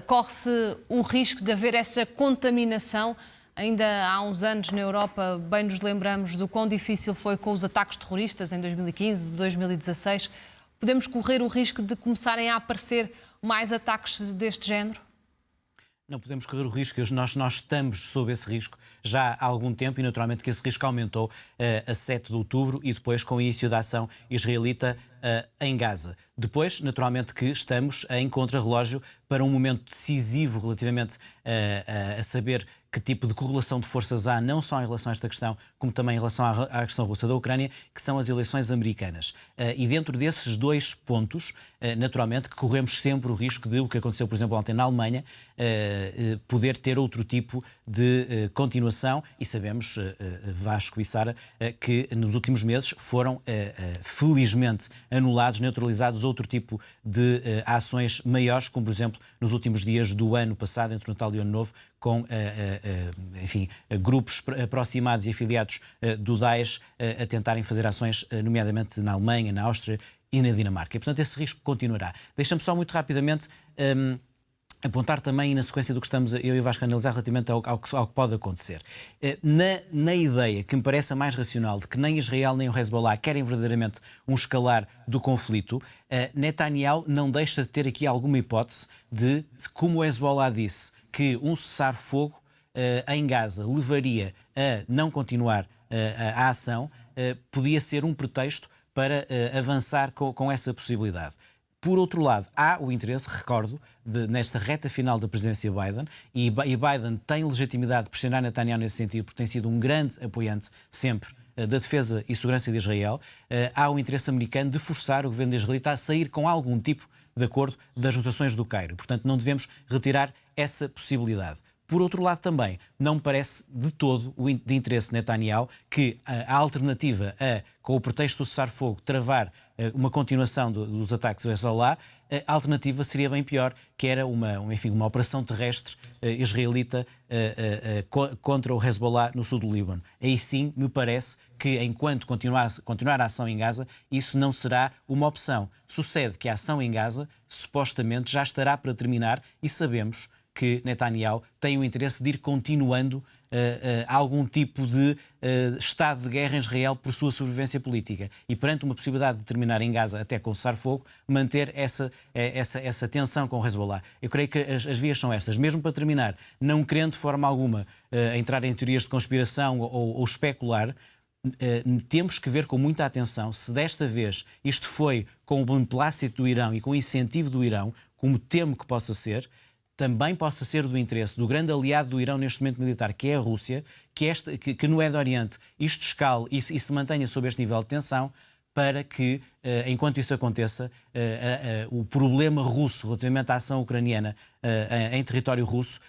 Speaker 2: Corre-se o risco de haver essa contaminação. Ainda há uns anos na Europa, bem nos lembramos do quão difícil foi com os ataques terroristas em 2015, 2016. Podemos correr o risco de começarem a aparecer mais ataques deste género?
Speaker 6: Não podemos correr o risco, nós estamos sob esse risco já há algum tempo, e naturalmente que esse risco aumentou a 7 de outubro e depois com o início da ação israelita em Gaza. Depois, naturalmente que estamos em contrarrelógio para um momento decisivo relativamente a saber que tipo de correlação de forças há, não só em relação a esta questão, como também em relação à questão russa da Ucrânia, que são as eleições americanas. E dentro desses dois pontos, naturalmente que corremos sempre o risco de o que aconteceu, por exemplo, ontem na Alemanha, poder ter outro tipo de continuação, e sabemos, Vasco e Sara, que nos últimos meses foram, felizmente, anulados, neutralizados outro tipo de ações maiores, como, por exemplo, nos últimos dias do ano passado, entre o Natal e o Ano Novo, com, enfim, grupos aproximados e afiliados do Daesh a tentarem fazer ações, nomeadamente na Alemanha, na Áustria e na Dinamarca. E, portanto, esse risco continuará. Deixa-me só muito rapidamente apontar também na sequência do que estamos eu e o Vasco a analisar relativamente ao que pode acontecer. Na ideia que me parece a mais racional de que nem Israel nem o Hezbollah querem verdadeiramente um escalar do conflito, Netanyahu não deixa de ter aqui alguma hipótese de, como o Hezbollah disse, que um cessar-fogo em Gaza levaria a não continuar a ação, podia ser um pretexto para avançar com essa possibilidade. Por outro lado, há o interesse, recordo, nesta reta final da presidência Biden, e Biden tem legitimidade de pressionar Netanyahu nesse sentido, porque tem sido um grande apoiante sempre da defesa e segurança de Israel. Há o interesse americano de forçar o governo de Israel a sair com algum tipo de acordo das negociações do Cairo. Portanto, não devemos retirar essa possibilidade. Por outro lado, também, não me parece de todo de interesse de Netanyahu que a alternativa com o pretexto do cessar-fogo, travar uma continuação dos ataques do Hezbollah, a alternativa seria bem pior, que era uma operação terrestre israelita contra o Hezbollah no sul do Líbano. Aí sim, me parece que, enquanto continuar a ação em Gaza, isso não será uma opção. Sucede que a ação em Gaza, supostamente, já estará para terminar, e sabemos que Netanyahu tem o interesse de ir continuando algum tipo de estado de guerra em Israel por sua sobrevivência política. E perante uma possibilidade de terminar em Gaza até com cessar-fogo, manter essa tensão com o Hezbollah. Eu creio que as vias são estas. Mesmo para terminar, não querendo de forma alguma entrar em teorias de conspiração ou especular, temos que ver com muita atenção se desta vez isto foi com o beneplácito do Irão e com o incentivo do Irão, como temo que possa ser, também possa ser do interesse do grande aliado do Irão neste momento militar, que é a Rússia, que no Médio Oriente isto escale e se mantenha sob este nível de tensão, para que, enquanto isso aconteça, o problema russo relativamente à ação ucraniana em território russo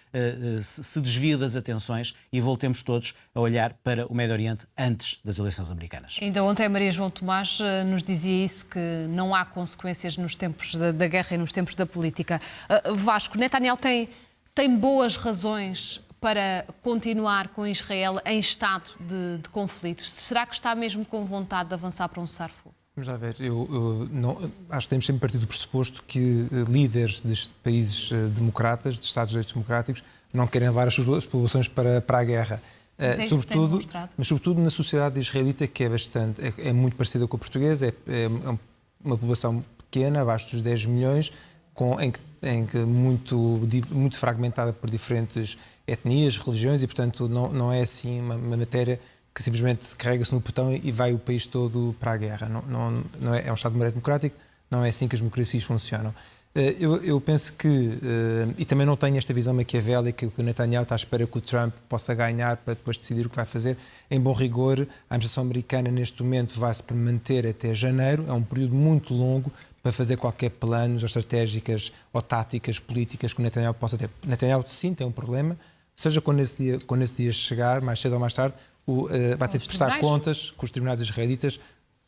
Speaker 6: se desvie das atenções e voltemos todos a olhar para o Médio Oriente antes das eleições americanas.
Speaker 1: Ainda ontem a Maria João Tomás nos dizia isso, que não há consequências nos tempos da guerra e nos tempos da política. Vasco, Netanyahu tem boas razões para continuar com Israel em estado de conflitos? Será que está mesmo com vontade de avançar para um cessar-fogo?
Speaker 2: Vamos lá ver, eu não, acho que temos sempre partido do pressuposto que líderes de países democratas, de Estados de Direitos democráticos, não querem levar as suas populações para a guerra. Sobretudo na sociedade israelita, que é muito parecida com a portuguesa, é uma população pequena, abaixo dos 10 milhões, em que muito fragmentada por diferentes etnias, religiões, e portanto não é assim uma matéria que simplesmente carrega-se no botão e vai o país todo para a guerra. Não é um Estado democrático, não é assim que as democracias funcionam. Eu penso que, e também não tenho esta visão maquiavélica que o Netanyahu está à espera que o Trump possa ganhar para depois decidir o que vai fazer. Em bom rigor, a administração americana neste momento vai-se manter até janeiro, é um período muito longo para fazer qualquer plano ou estratégicas ou táticas políticas que o Netanyahu possa ter. O Netanyahu sim tem um problema, seja quando esse dia chegar, mais cedo ou mais tarde, vai ter de prestar contas com os tribunais israelitas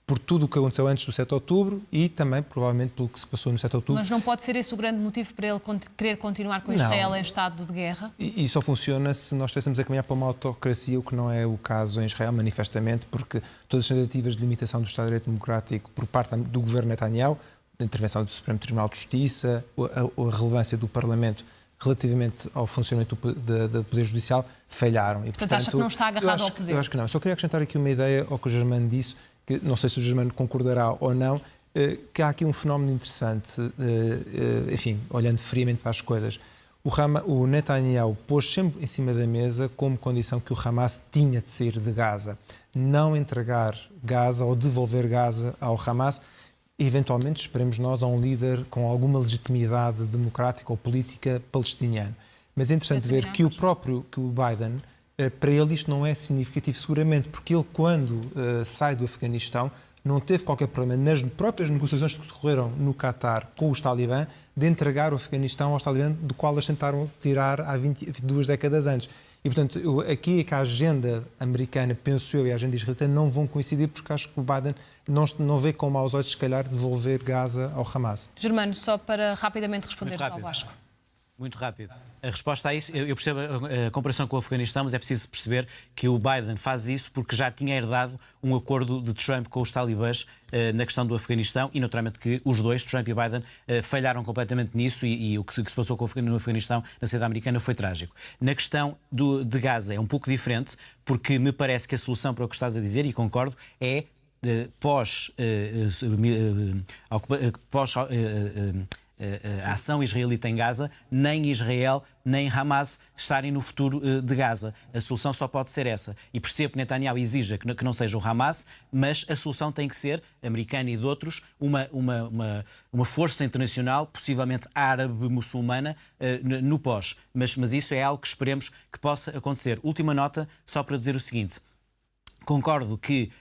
Speaker 2: por tudo o que aconteceu antes do 7 de outubro e também, provavelmente, pelo que se passou no 7 de outubro.
Speaker 1: Mas não pode ser esse o grande motivo para ele querer continuar com Israel em estado de guerra?
Speaker 2: E só funciona se nós estivéssemos a caminhar para uma autocracia, o que não é o caso em Israel, manifestamente, porque todas as tentativas de limitação do Estado de Direito Democrático por parte do governo Netanyahu, a intervenção do Supremo Tribunal de Justiça, a relevância do Parlamento relativamente ao funcionamento do Poder Judicial, falharam. E,
Speaker 1: portanto, acha que não está agarrado ao poder?
Speaker 2: Eu acho que não. Só queria acrescentar aqui uma ideia ao que o Germano disse, que não sei se o Germano concordará ou não, que há aqui um fenómeno interessante, enfim, olhando friamente para as coisas. O Netanyahu pôs sempre em cima da mesa como condição que o Hamas tinha de sair de Gaza. Não entregar Gaza ou devolver Gaza ao Hamas, eventualmente, esperemos nós, a um líder com alguma legitimidade democrática ou política palestiniana. Mas é interessante ver que o Biden, para ele isto não é significativo seguramente, porque ele, quando sai do Afeganistão, não teve qualquer problema nas próprias negociações que decorreram no Qatar com os Talibã de entregar o Afeganistão aos Talibã, do qual eles tentaram tirar há 22 décadas antes. E, portanto, aqui é que a agenda americana, penso eu, e a agenda israelita não vão coincidir, porque acho que o Biden não vê com maus olhos, se calhar, devolver Gaza ao Hamas.
Speaker 1: Germano, só para rapidamente responder ao Vasco.
Speaker 6: Muito rápido. A resposta a isso, eu percebo a comparação com o Afeganistão, mas é preciso perceber que o Biden faz isso porque já tinha herdado um acordo de Trump com os talibãs na questão do Afeganistão e, naturalmente, que os dois, Trump e Biden, falharam completamente nisso e o que se passou no Afeganistão na sociedade americana foi trágico. Na questão de Gaza é um pouco diferente, porque me parece que a solução para o que estás a dizer, e concordo, é a ação israelita em Gaza, nem Israel nem Hamas estarem no futuro de Gaza. A solução só pode ser essa. E percebo que Netanyahu exija que não seja o Hamas, mas a solução tem que ser, americana e de outros, uma força internacional, possivelmente árabe-muçulmana, no pós. Mas isso é algo que esperemos que possa acontecer. Última nota, só para dizer o seguinte. Concordo que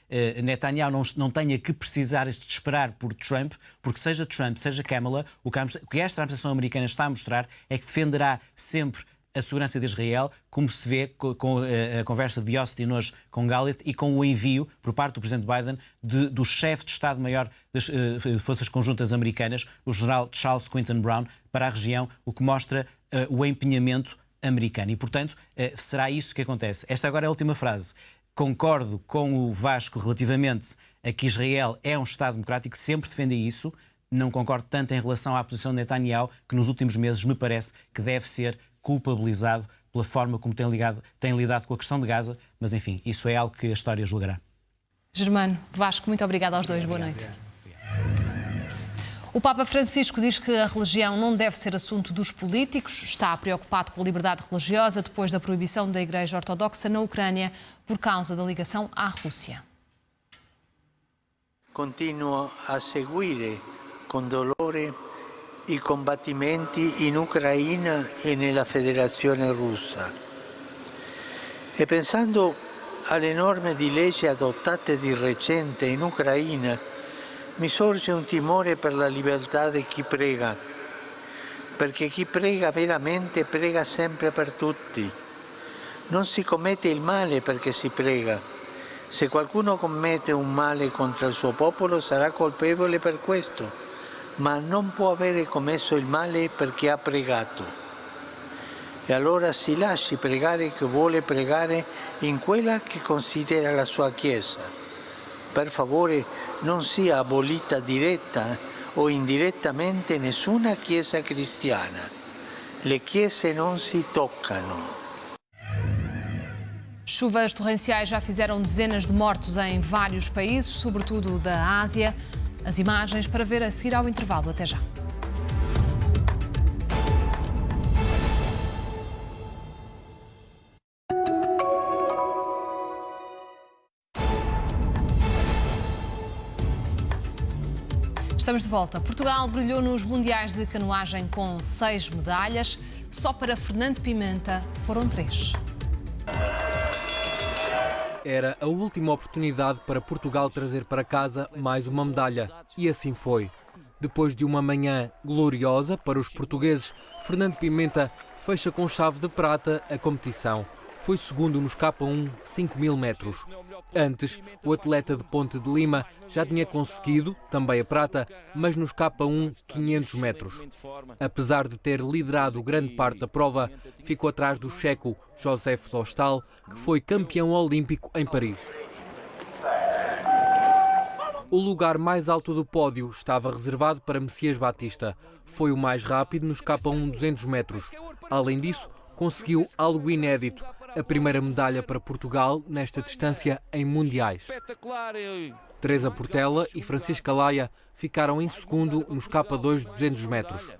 Speaker 6: Netanyahu não tenha que precisar de esperar por Trump, porque seja Trump, seja Kamala, o que esta administração americana está a mostrar é que defenderá sempre a segurança de Israel, como se vê com a conversa de Austin hoje com Gallant e com o envio, por parte do Presidente Biden, do chefe de Estado-Maior das Forças Conjuntas Americanas, o general Charles Quinton Brown, para a região, o que mostra o empenhamento americano. E, portanto, será isso que acontece. Esta agora é a última frase. Concordo com o Vasco relativamente a que Israel é um Estado democrático, sempre defendi isso. Não concordo tanto em relação à posição de Netanyahu, que nos últimos meses me parece que deve ser culpabilizado pela forma como tem lidado com a questão de Gaza. Mas, enfim, isso é algo que a história julgará.
Speaker 1: Germano, Vasco, muito obrigado aos dois. Boa noite. O Papa Francisco diz que a religião não deve ser assunto dos políticos. Está preocupado com a liberdade religiosa depois da proibição da Igreja Ortodoxa na Ucrânia por causa da ligação à Rússia.
Speaker 7: Continuo a seguire com dolore i combattimenti in Ucraina e nella Federazione Russa. E pensando alle norme di legge adottate di recente in Ucraina, mi sorge un timore per la libertà di chi prega, perché chi prega veramente prega sempre per tutti. Non si commette il male perché si prega. Se qualcuno commette un male contro il suo popolo sarà colpevole per questo, ma non può avere commesso il male perché ha pregato. E allora si lasci pregare chi vuole pregare in quella che considera la sua Chiesa. Per favore, non sia abolita diretta o indirettamente nessuna Chiesa cristiana. Le chiese non si toccano.
Speaker 1: Chuvas torrenciais já fizeram dezenas de mortos em vários países, sobretudo da Ásia. As imagens para ver a seguir ao intervalo. Até já. Estamos de volta. Portugal brilhou nos Mundiais de Canoagem com 6 medalhas. Só para Fernando Pimenta foram 3.
Speaker 8: Era a última oportunidade para Portugal trazer para casa mais uma medalha. E assim foi. Depois de uma manhã gloriosa para os portugueses, Fernando Pimenta fecha com chave de prata a competição. Foi segundo nos K1 5.000 metros. Antes, o atleta de Ponte de Lima já tinha conseguido, também a prata, mas nos K1 500 metros. Apesar de ter liderado grande parte da prova, ficou atrás do checo Josef Dostal, que foi campeão olímpico em Paris. O lugar mais alto do pódio estava reservado para Messias Batista. Foi o mais rápido nos K1 200 metros. Além disso, conseguiu algo inédito, a primeira medalha para Portugal nesta distância em mundiais. Teresa Portela e Francisca Laia ficaram em segundo nos K2 200 metros.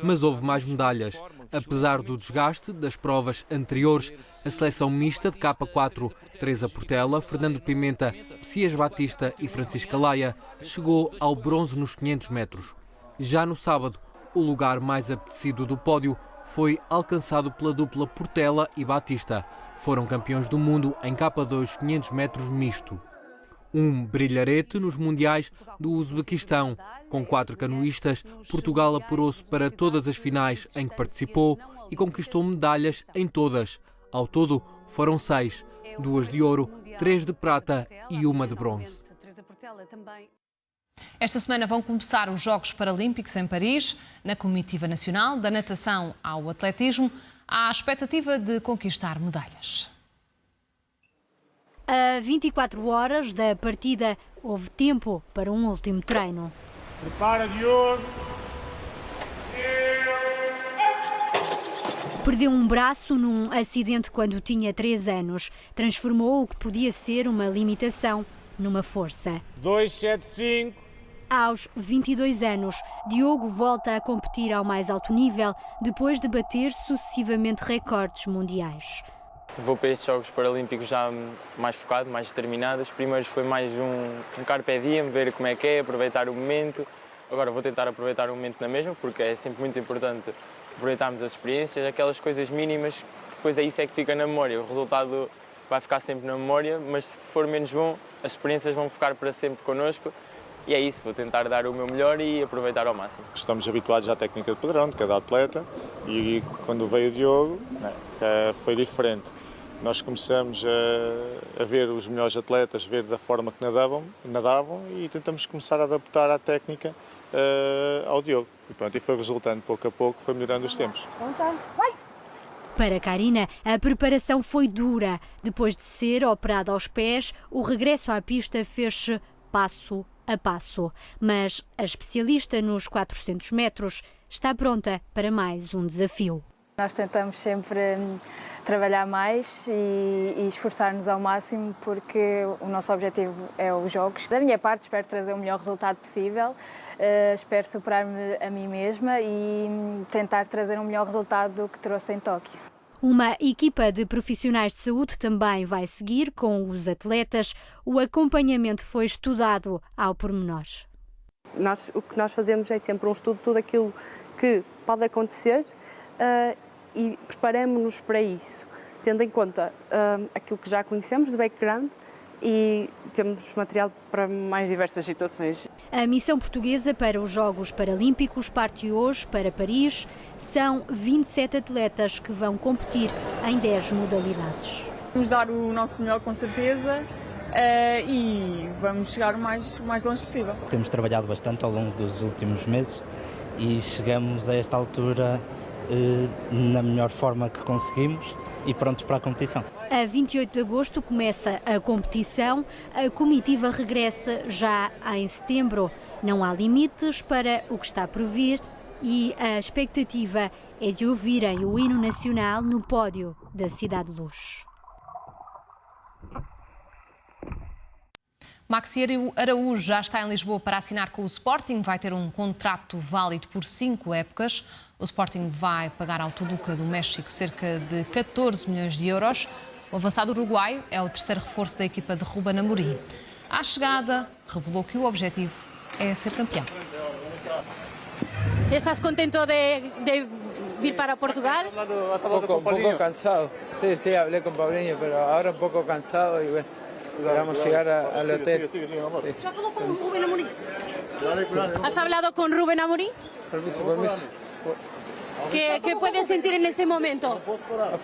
Speaker 8: Mas houve mais medalhas. Apesar do desgaste das provas anteriores, a seleção mista de K4, Teresa Portela, Fernando Pimenta, Messias Batista e Francisca Laia, chegou ao bronze nos 500 metros. Já no sábado, o lugar mais apetecido do pódio foi alcançado pela dupla Portela e Batista. Foram campeões do mundo em K2 500 metros misto. Um brilharete nos mundiais do Uzbequistão. Com 4 canoístas, Portugal apurou-se para todas as finais em que participou e conquistou medalhas em todas. Ao todo, foram 6, 2 de ouro, 3 de prata e 1 de bronze.
Speaker 1: Esta semana vão começar os Jogos Paralímpicos em Paris. Na comitiva nacional, da natação ao atletismo, há a expectativa de conquistar medalhas.
Speaker 9: A 24 horas da partida, houve tempo para um último treino.
Speaker 10: Prepara, Diogo.
Speaker 9: Perdeu um braço num acidente quando tinha 3 anos. Transformou o que podia ser uma limitação numa força.
Speaker 10: 275.
Speaker 9: Aos 22 anos, Diogo volta a competir ao mais alto nível depois de bater sucessivamente recordes mundiais.
Speaker 11: Vou para estes Jogos Paralímpicos já mais focado, mais determinado. Os primeiros foi mais um carpe diem, ver como é que é, aproveitar o momento. Agora vou tentar aproveitar o momento na mesma, porque é sempre muito importante aproveitarmos as experiências, aquelas coisas mínimas, depois é isso é que fica na memória. O resultado vai ficar sempre na memória, mas se for menos bom, as experiências vão ficar para sempre connosco. E é isso, vou tentar dar o meu melhor e aproveitar ao máximo.
Speaker 10: Estamos habituados à técnica de padrão de cada atleta e quando veio o Diogo foi diferente. Nós começamos a ver os melhores atletas, ver da forma que nadavam e tentamos começar a adaptar a técnica ao Diogo. E pronto, e foi resultando pouco a pouco, foi melhorando os tempos.
Speaker 9: Para Karina, a preparação foi dura. Depois de ser operada aos pés, o regresso à pista fez-se passo a passo. Mas a especialista nos 400 metros está pronta para mais um desafio.
Speaker 12: Nós tentamos sempre trabalhar mais e esforçar-nos ao máximo porque o nosso objetivo é os Jogos. Da minha parte, espero trazer o melhor resultado possível, espero superar-me a mim mesma e tentar trazer um melhor resultado do que trouxe em Tóquio.
Speaker 9: Uma equipa de profissionais de saúde também vai seguir com os atletas. O acompanhamento foi estudado ao pormenor.
Speaker 13: O que nós fazemos é sempre um estudo de tudo aquilo que pode acontecer e preparamos-nos para isso, tendo em conta aquilo que já conhecemos de background e temos material para mais diversas situações.
Speaker 9: A missão portuguesa para os Jogos Paralímpicos parte hoje para Paris. São 27 atletas que vão competir em 10 modalidades.
Speaker 14: Vamos dar o nosso melhor com certeza e vamos chegar o mais longe possível.
Speaker 28: Temos trabalhado bastante ao longo dos últimos meses e chegamos a esta altura
Speaker 15: na melhor forma que conseguimos e prontos para a competição.
Speaker 9: A 28 de agosto começa a competição, a comitiva regressa já em setembro. Não há limites para o que está por vir e a expectativa é de ouvirem o hino nacional no pódio da Cidade de Luz.
Speaker 1: Maxi Araújo já está em Lisboa para assinar com o Sporting, vai ter um contrato válido por 5 épocas. O Sporting vai pagar ao Toluca do México cerca de 14 milhões de euros. O avançado uruguaio é o terceiro reforço da equipa de Ruben Amorim. À chegada, revelou que o objetivo é ser campeão.
Speaker 16: ¿Estás contento de vir para Portugal?
Speaker 17: Un poco cansado. Sí, hablé con Paulinho, pero ahora un poco cansado y bueno, vamos a llegar al hotel.
Speaker 16: ¿Ya habló con Ruben Amorim? ¿Has hablado con Ruben Amorim?
Speaker 17: Permiso.
Speaker 16: ¿Qué puedes sentir en ese momento?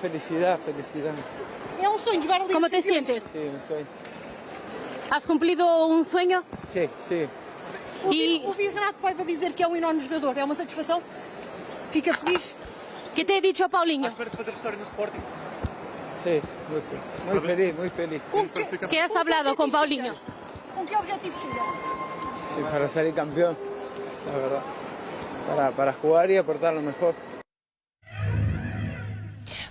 Speaker 17: Felicidad.
Speaker 16: ¿Es un sueño jugar? ¿Cómo te sientes?
Speaker 17: Sí, un sueño.
Speaker 16: ¿Has cumplido un sueño?
Speaker 17: Sí.
Speaker 16: Ouvir Renato Paiva dizer que é um enorme jogador, é uma satisfação? Fica feliz? Que te ha dicho Paulinho?
Speaker 17: Espero fazer história no Sporting. Sí, muy feliz.
Speaker 16: ¿Qué has hablado con Paulinho? ¿Con qué objetivo llega?
Speaker 17: Sí, para salir campeón, la verdad. Para jugar y aportar lo mejor.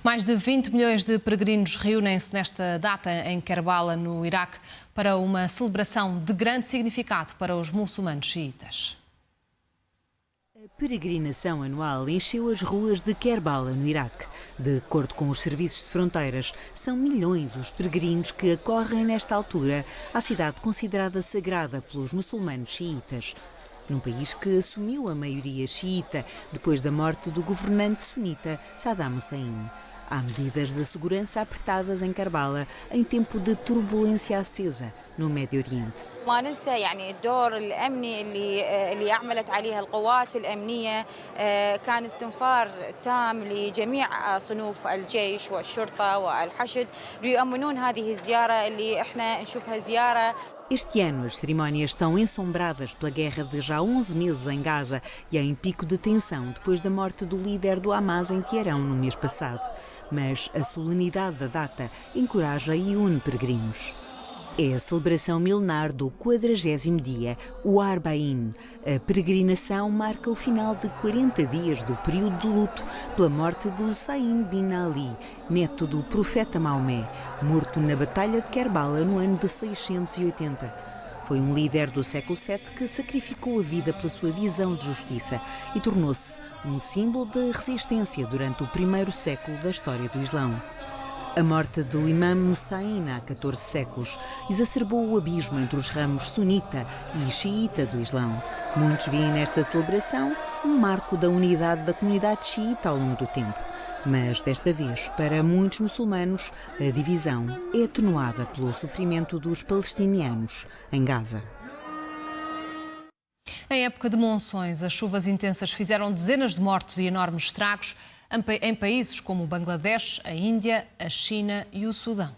Speaker 1: Mais de 20 milhões de peregrinos reúnem-se nesta data em Kerbala, no Iraque, para uma celebração de grande significado para os muçulmanos xiitas.
Speaker 18: A peregrinação anual encheu as ruas de Kerbala, no Iraque. De acordo com os serviços de fronteiras, são milhões os peregrinos que acorrem nesta altura à cidade considerada sagrada pelos muçulmanos xiitas. Num país que assumiu a maioria xiita depois da morte do governante sunita Saddam Hussein. Há medidas de segurança apertadas em Kerbala em tempo de turbulência acesa no Médio Oriente.
Speaker 19: ما ننسى يعني الدور الأمني اللي عملت عليها القوات الأمنية كان استنفار تام لجميع صنوف الجيش والشرطة والحشد ليؤمنون هذه الزيارة اللي احنا نشوفها زيارة.
Speaker 18: Este ano as cerimónias estão ensombradas pela guerra de já 11 meses em Gaza e em pico de tensão depois da morte do líder do Hamas em Teherão no mês passado. Mas a solenidade da data encoraja e une peregrinos. É a celebração milenar do 40º dia, o Arbaín. A peregrinação marca o final de 40 dias do período de luto pela morte de Hussein bin Ali, neto do profeta Maomé, morto na Batalha de Kerbala no ano de 680. Foi um líder do século VII que sacrificou a vida pela sua visão de justiça e tornou-se um símbolo de resistência durante o primeiro século da história do Islão. A morte do Imam Hussein há 14 séculos exacerbou o abismo entre os ramos sunita e xiita do Islão. Muitos veem nesta celebração um marco da unidade da comunidade xiita ao longo do tempo. Mas, desta vez, para muitos muçulmanos, a divisão é atenuada pelo sofrimento dos palestinianos em Gaza.
Speaker 1: Em época de monções, as chuvas intensas fizeram dezenas de mortos e enormes estragos em países como o Bangladesh, a Índia, a China e o Sudão.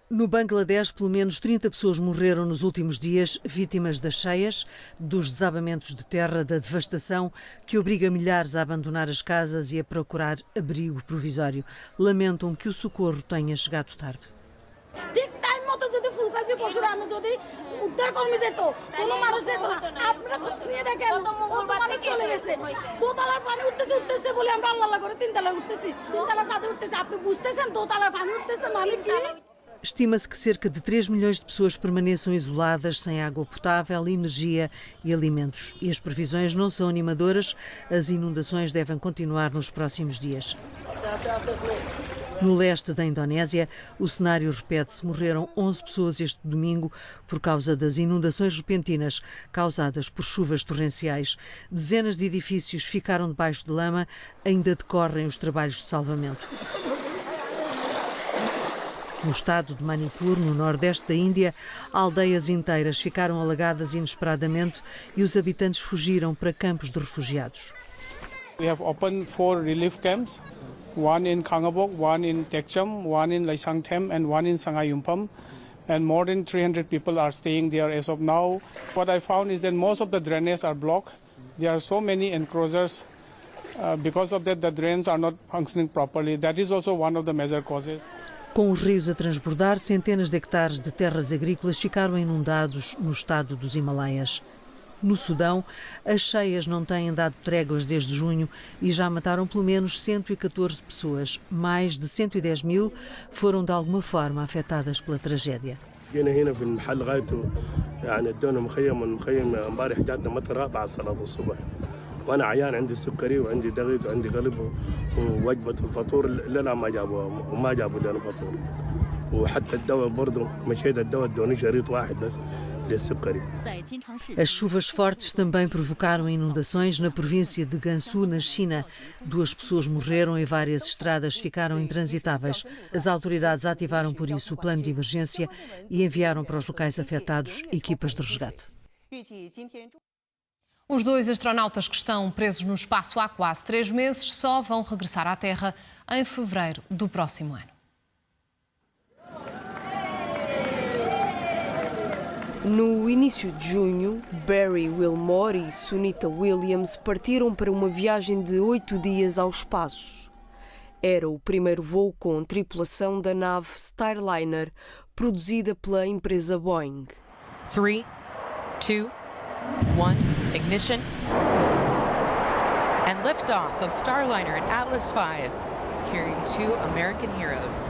Speaker 20: No Bangladesh, pelo menos 30 pessoas morreram nos últimos dias, vítimas das cheias, dos desabamentos de terra, da devastação que obriga milhares a abandonar as casas e a procurar abrigo provisório. Lamentam que o socorro tenha chegado tarde.
Speaker 22: উদ্ধার কর্মী যেত কোনো মানুষ যেত না আপনারা খোঁজ নিয়ে দেখেন কত মানুষ চলে গেছে দোতলার পানি উঠতেছে বলে আমরা আল্লাহ করে তিনতলা উঠতেছি তিনতলা ছাদে উঠতেছি আপনি বুঝতেছেন দোতলার পানি উঠতেছে মালিক কি
Speaker 20: Estima-se que cerca de 3 milhões de pessoas permaneçam isoladas, sem água potável, energia e alimentos. E as previsões não são animadoras, as inundações devem continuar nos próximos dias. No leste da Indonésia, o cenário repete-se. Morreram 11 pessoas este domingo por causa das inundações repentinas causadas por chuvas torrenciais. Dezenas de edifícios ficaram debaixo de lama, ainda decorrem os trabalhos de salvamento. No estado de Manipur, no nordeste da Índia, aldeias inteiras ficaram alagadas inesperadamente e os habitantes fugiram para campos de refugiados.
Speaker 28: We have opened 4 relief camps, one in Kangabok, one in Tekcham, one in Laisangthem and one in Sangayumpam. And more than 300 people are staying there as of now. What I found is that most of the drainages are blocked. There are so many enclosures. Because of that, the drains are not functioning properly. That is also one of the major causes.
Speaker 20: Com os rios a transbordar, centenas de hectares de terras agrícolas ficaram inundados no estado dos Himalaias. No Sudão, as cheias não têm dado tréguas desde junho e já mataram pelo menos 114 pessoas. Mais de 110 mil foram de alguma forma afetadas pela tragédia.
Speaker 3: جينا هنا في المحل غايته يعني ادونا مخيم والمخيم امبارح جاتنا مطره بعد صلاه الصبح وانا عيان عندي سكري وعندي ضغط وعندي قلب ووجبه الفطور لنا ما جابوها وما جابوا لنا فطور وحتى الدواء برضه مشيت الدواء ادوني شريط واحد بس للسكري.
Speaker 20: As chuvas fortes também provocaram inundações na província de Gansu, na China. 2 pessoas morreram e várias estradas ficaram intransitáveis. As autoridades ativaram por isso o plano de emergência e enviaram para os locais afetados equipas de resgate.
Speaker 1: Os 2 astronautas que estão presos no espaço há quase 3 meses só vão regressar à Terra em fevereiro do próximo ano.
Speaker 4: No início de junho, Barry Wilmore e Sunita Williams partiram para uma viagem de 8 dias ao espaço. Era o primeiro voo com tripulação da nave Starliner, produzida pela empresa Boeing.
Speaker 5: 3, 2, 1, ignition. And liftoff of Starliner and Atlas V, carrying 2 American heroes.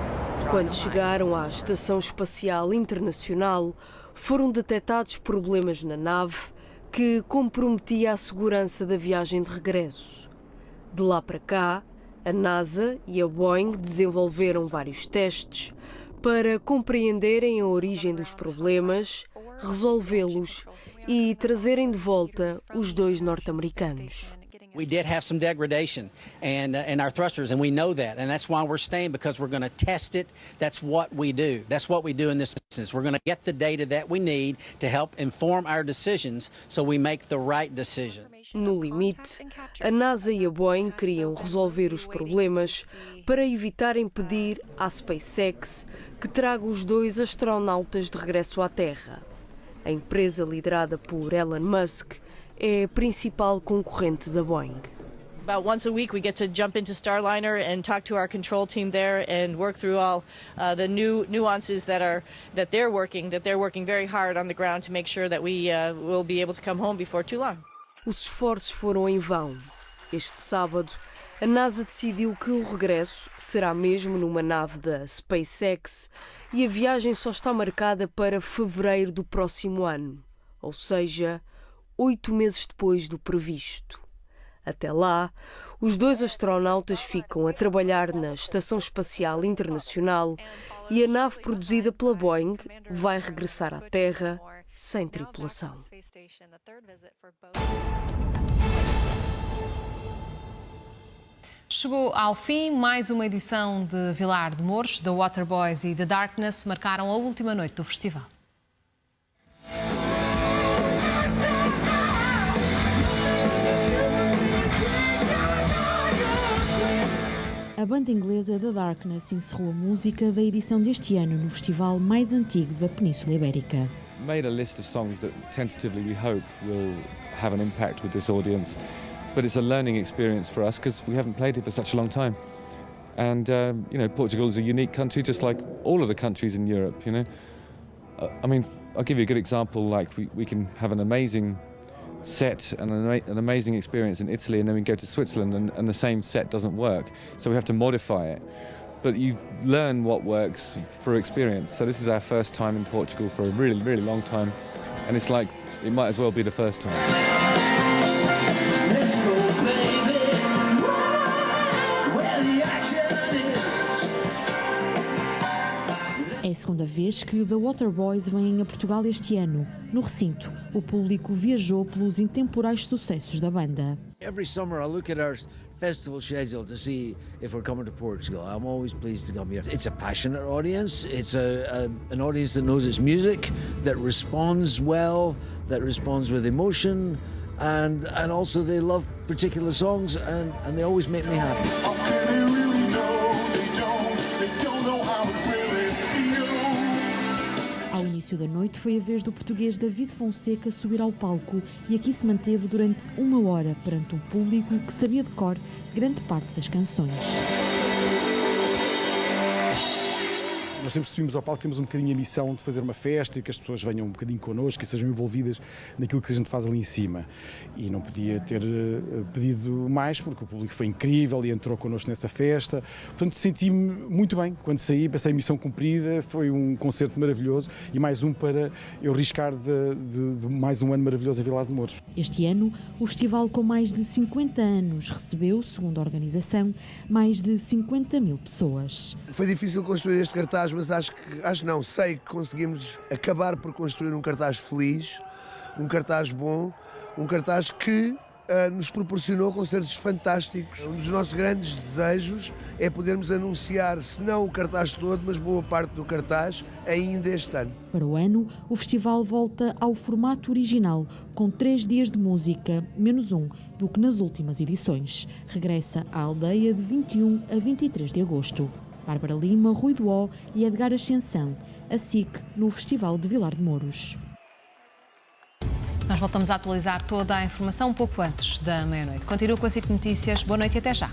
Speaker 4: Quando chegaram à Estação Espacial Internacional, foram detectados problemas na nave que comprometia a segurança da viagem de regresso. De lá para cá, a NASA e a Boeing desenvolveram vários testes para compreenderem a origem dos problemas, resolvê-los e trazerem de volta os 2 norte-americanos.
Speaker 21: We did have some degradation in our thrusters, and we know that, and that's why we're staying, because we're going to test it. That's what we do. That's what we do in this instance. We're going to get the data that we need to help inform our decisions so we make the right decision.
Speaker 4: No limite, a NASA e a Boeing queriam resolver os problemas para evitarem pedir à SpaceX que traga os 2 astronautas de regresso à Terra. A empresa liderada por Elon Musk é a principal concorrente da Boeing.
Speaker 5: About once a week we get to jump into Starliner and talk to our control team there and work through all the new nuances that they're working very hard on the ground to make sure that we will be able to come home before too long.
Speaker 4: Os esforços foram em vão. Este sábado, a NASA decidiu que o regresso será mesmo numa nave da SpaceX e a viagem só está marcada para fevereiro do próximo ano, ou seja, 8 meses depois do previsto. Até lá, os 2 astronautas ficam a trabalhar na Estação Espacial Internacional e a nave produzida pela Boeing vai regressar à Terra sem tripulação.
Speaker 1: Chegou ao fim mais uma edição de Vilar de Mouros. The Waterboys e The Darkness marcaram a última noite do festival.
Speaker 23: A banda inglesa The Darkness encerrou a música da edição deste ano no festival mais antigo da Península Ibérica.
Speaker 24: Made a list of songs that tentatively we hope will have an impact with this audience, but it's a learning experience for us because we haven't played it for such a long time. And you know, Portugal is a unique country, just like all of the countries in Europe. You know, I mean, I'll give you a good example. Like we can have an amazing set and an amazing experience in Italy, and then we go to Switzerland and the same set doesn't work, so we have to modify it. But you learn what works through experience. So this is our first time in Portugal for a really, really long time, and it's like it might as well be the first time.
Speaker 26: Let's go, baby, where the action is.
Speaker 23: É a segunda vez que The Waterboys vêm a Portugal este ano. No recinto, o público viajou pelos intemporais sucessos da banda.
Speaker 27: Every summer I look at our festival schedule to see if we're coming to Portugal. I'm always pleased to come here. It's a passionate audience. It's an audience that knows its music, that responds well, that responds with emotion, and also they love particular songs, and they always make me happy.
Speaker 23: Ao início da noite foi a vez do português David Fonseca subir ao palco e aqui se manteve durante 1 hora perante um público que sabia de cor grande parte das canções.
Speaker 2: Nós sempre subimos ao palco, temos um bocadinho a missão de fazer uma festa e que as pessoas venham um bocadinho connosco e sejam envolvidas naquilo que a gente faz ali em cima. E não podia ter pedido mais, porque o público foi incrível e entrou connosco nessa festa. Portanto, senti-me muito bem quando saí, passei a missão cumprida, foi um concerto maravilhoso e mais um para eu riscar de mais um ano maravilhoso em Vilar de Mouros.
Speaker 23: Este ano, o festival com mais de 50 anos recebeu, segundo a organização, mais de 50.000 pessoas.
Speaker 6: Foi difícil construir este cartaz, mas sei que conseguimos acabar por construir um cartaz feliz, um cartaz bom, um cartaz que nos proporcionou concertos fantásticos. Um dos nossos grandes desejos é podermos anunciar, se não o cartaz todo, mas boa parte do cartaz, ainda este ano.
Speaker 23: Para o ano, o festival volta ao formato original, com 3 dias de música, menos um, do que nas últimas edições. Regressa à aldeia de 21 a 23 de agosto. Bárbara Lima, Rui Duó e Edgar Ascensão, a SIC, no Festival de Vilar de Mouros.
Speaker 1: Nós voltamos a atualizar toda a informação um pouco antes da meia-noite. Continua com a SIC Notícias. Boa noite e até já.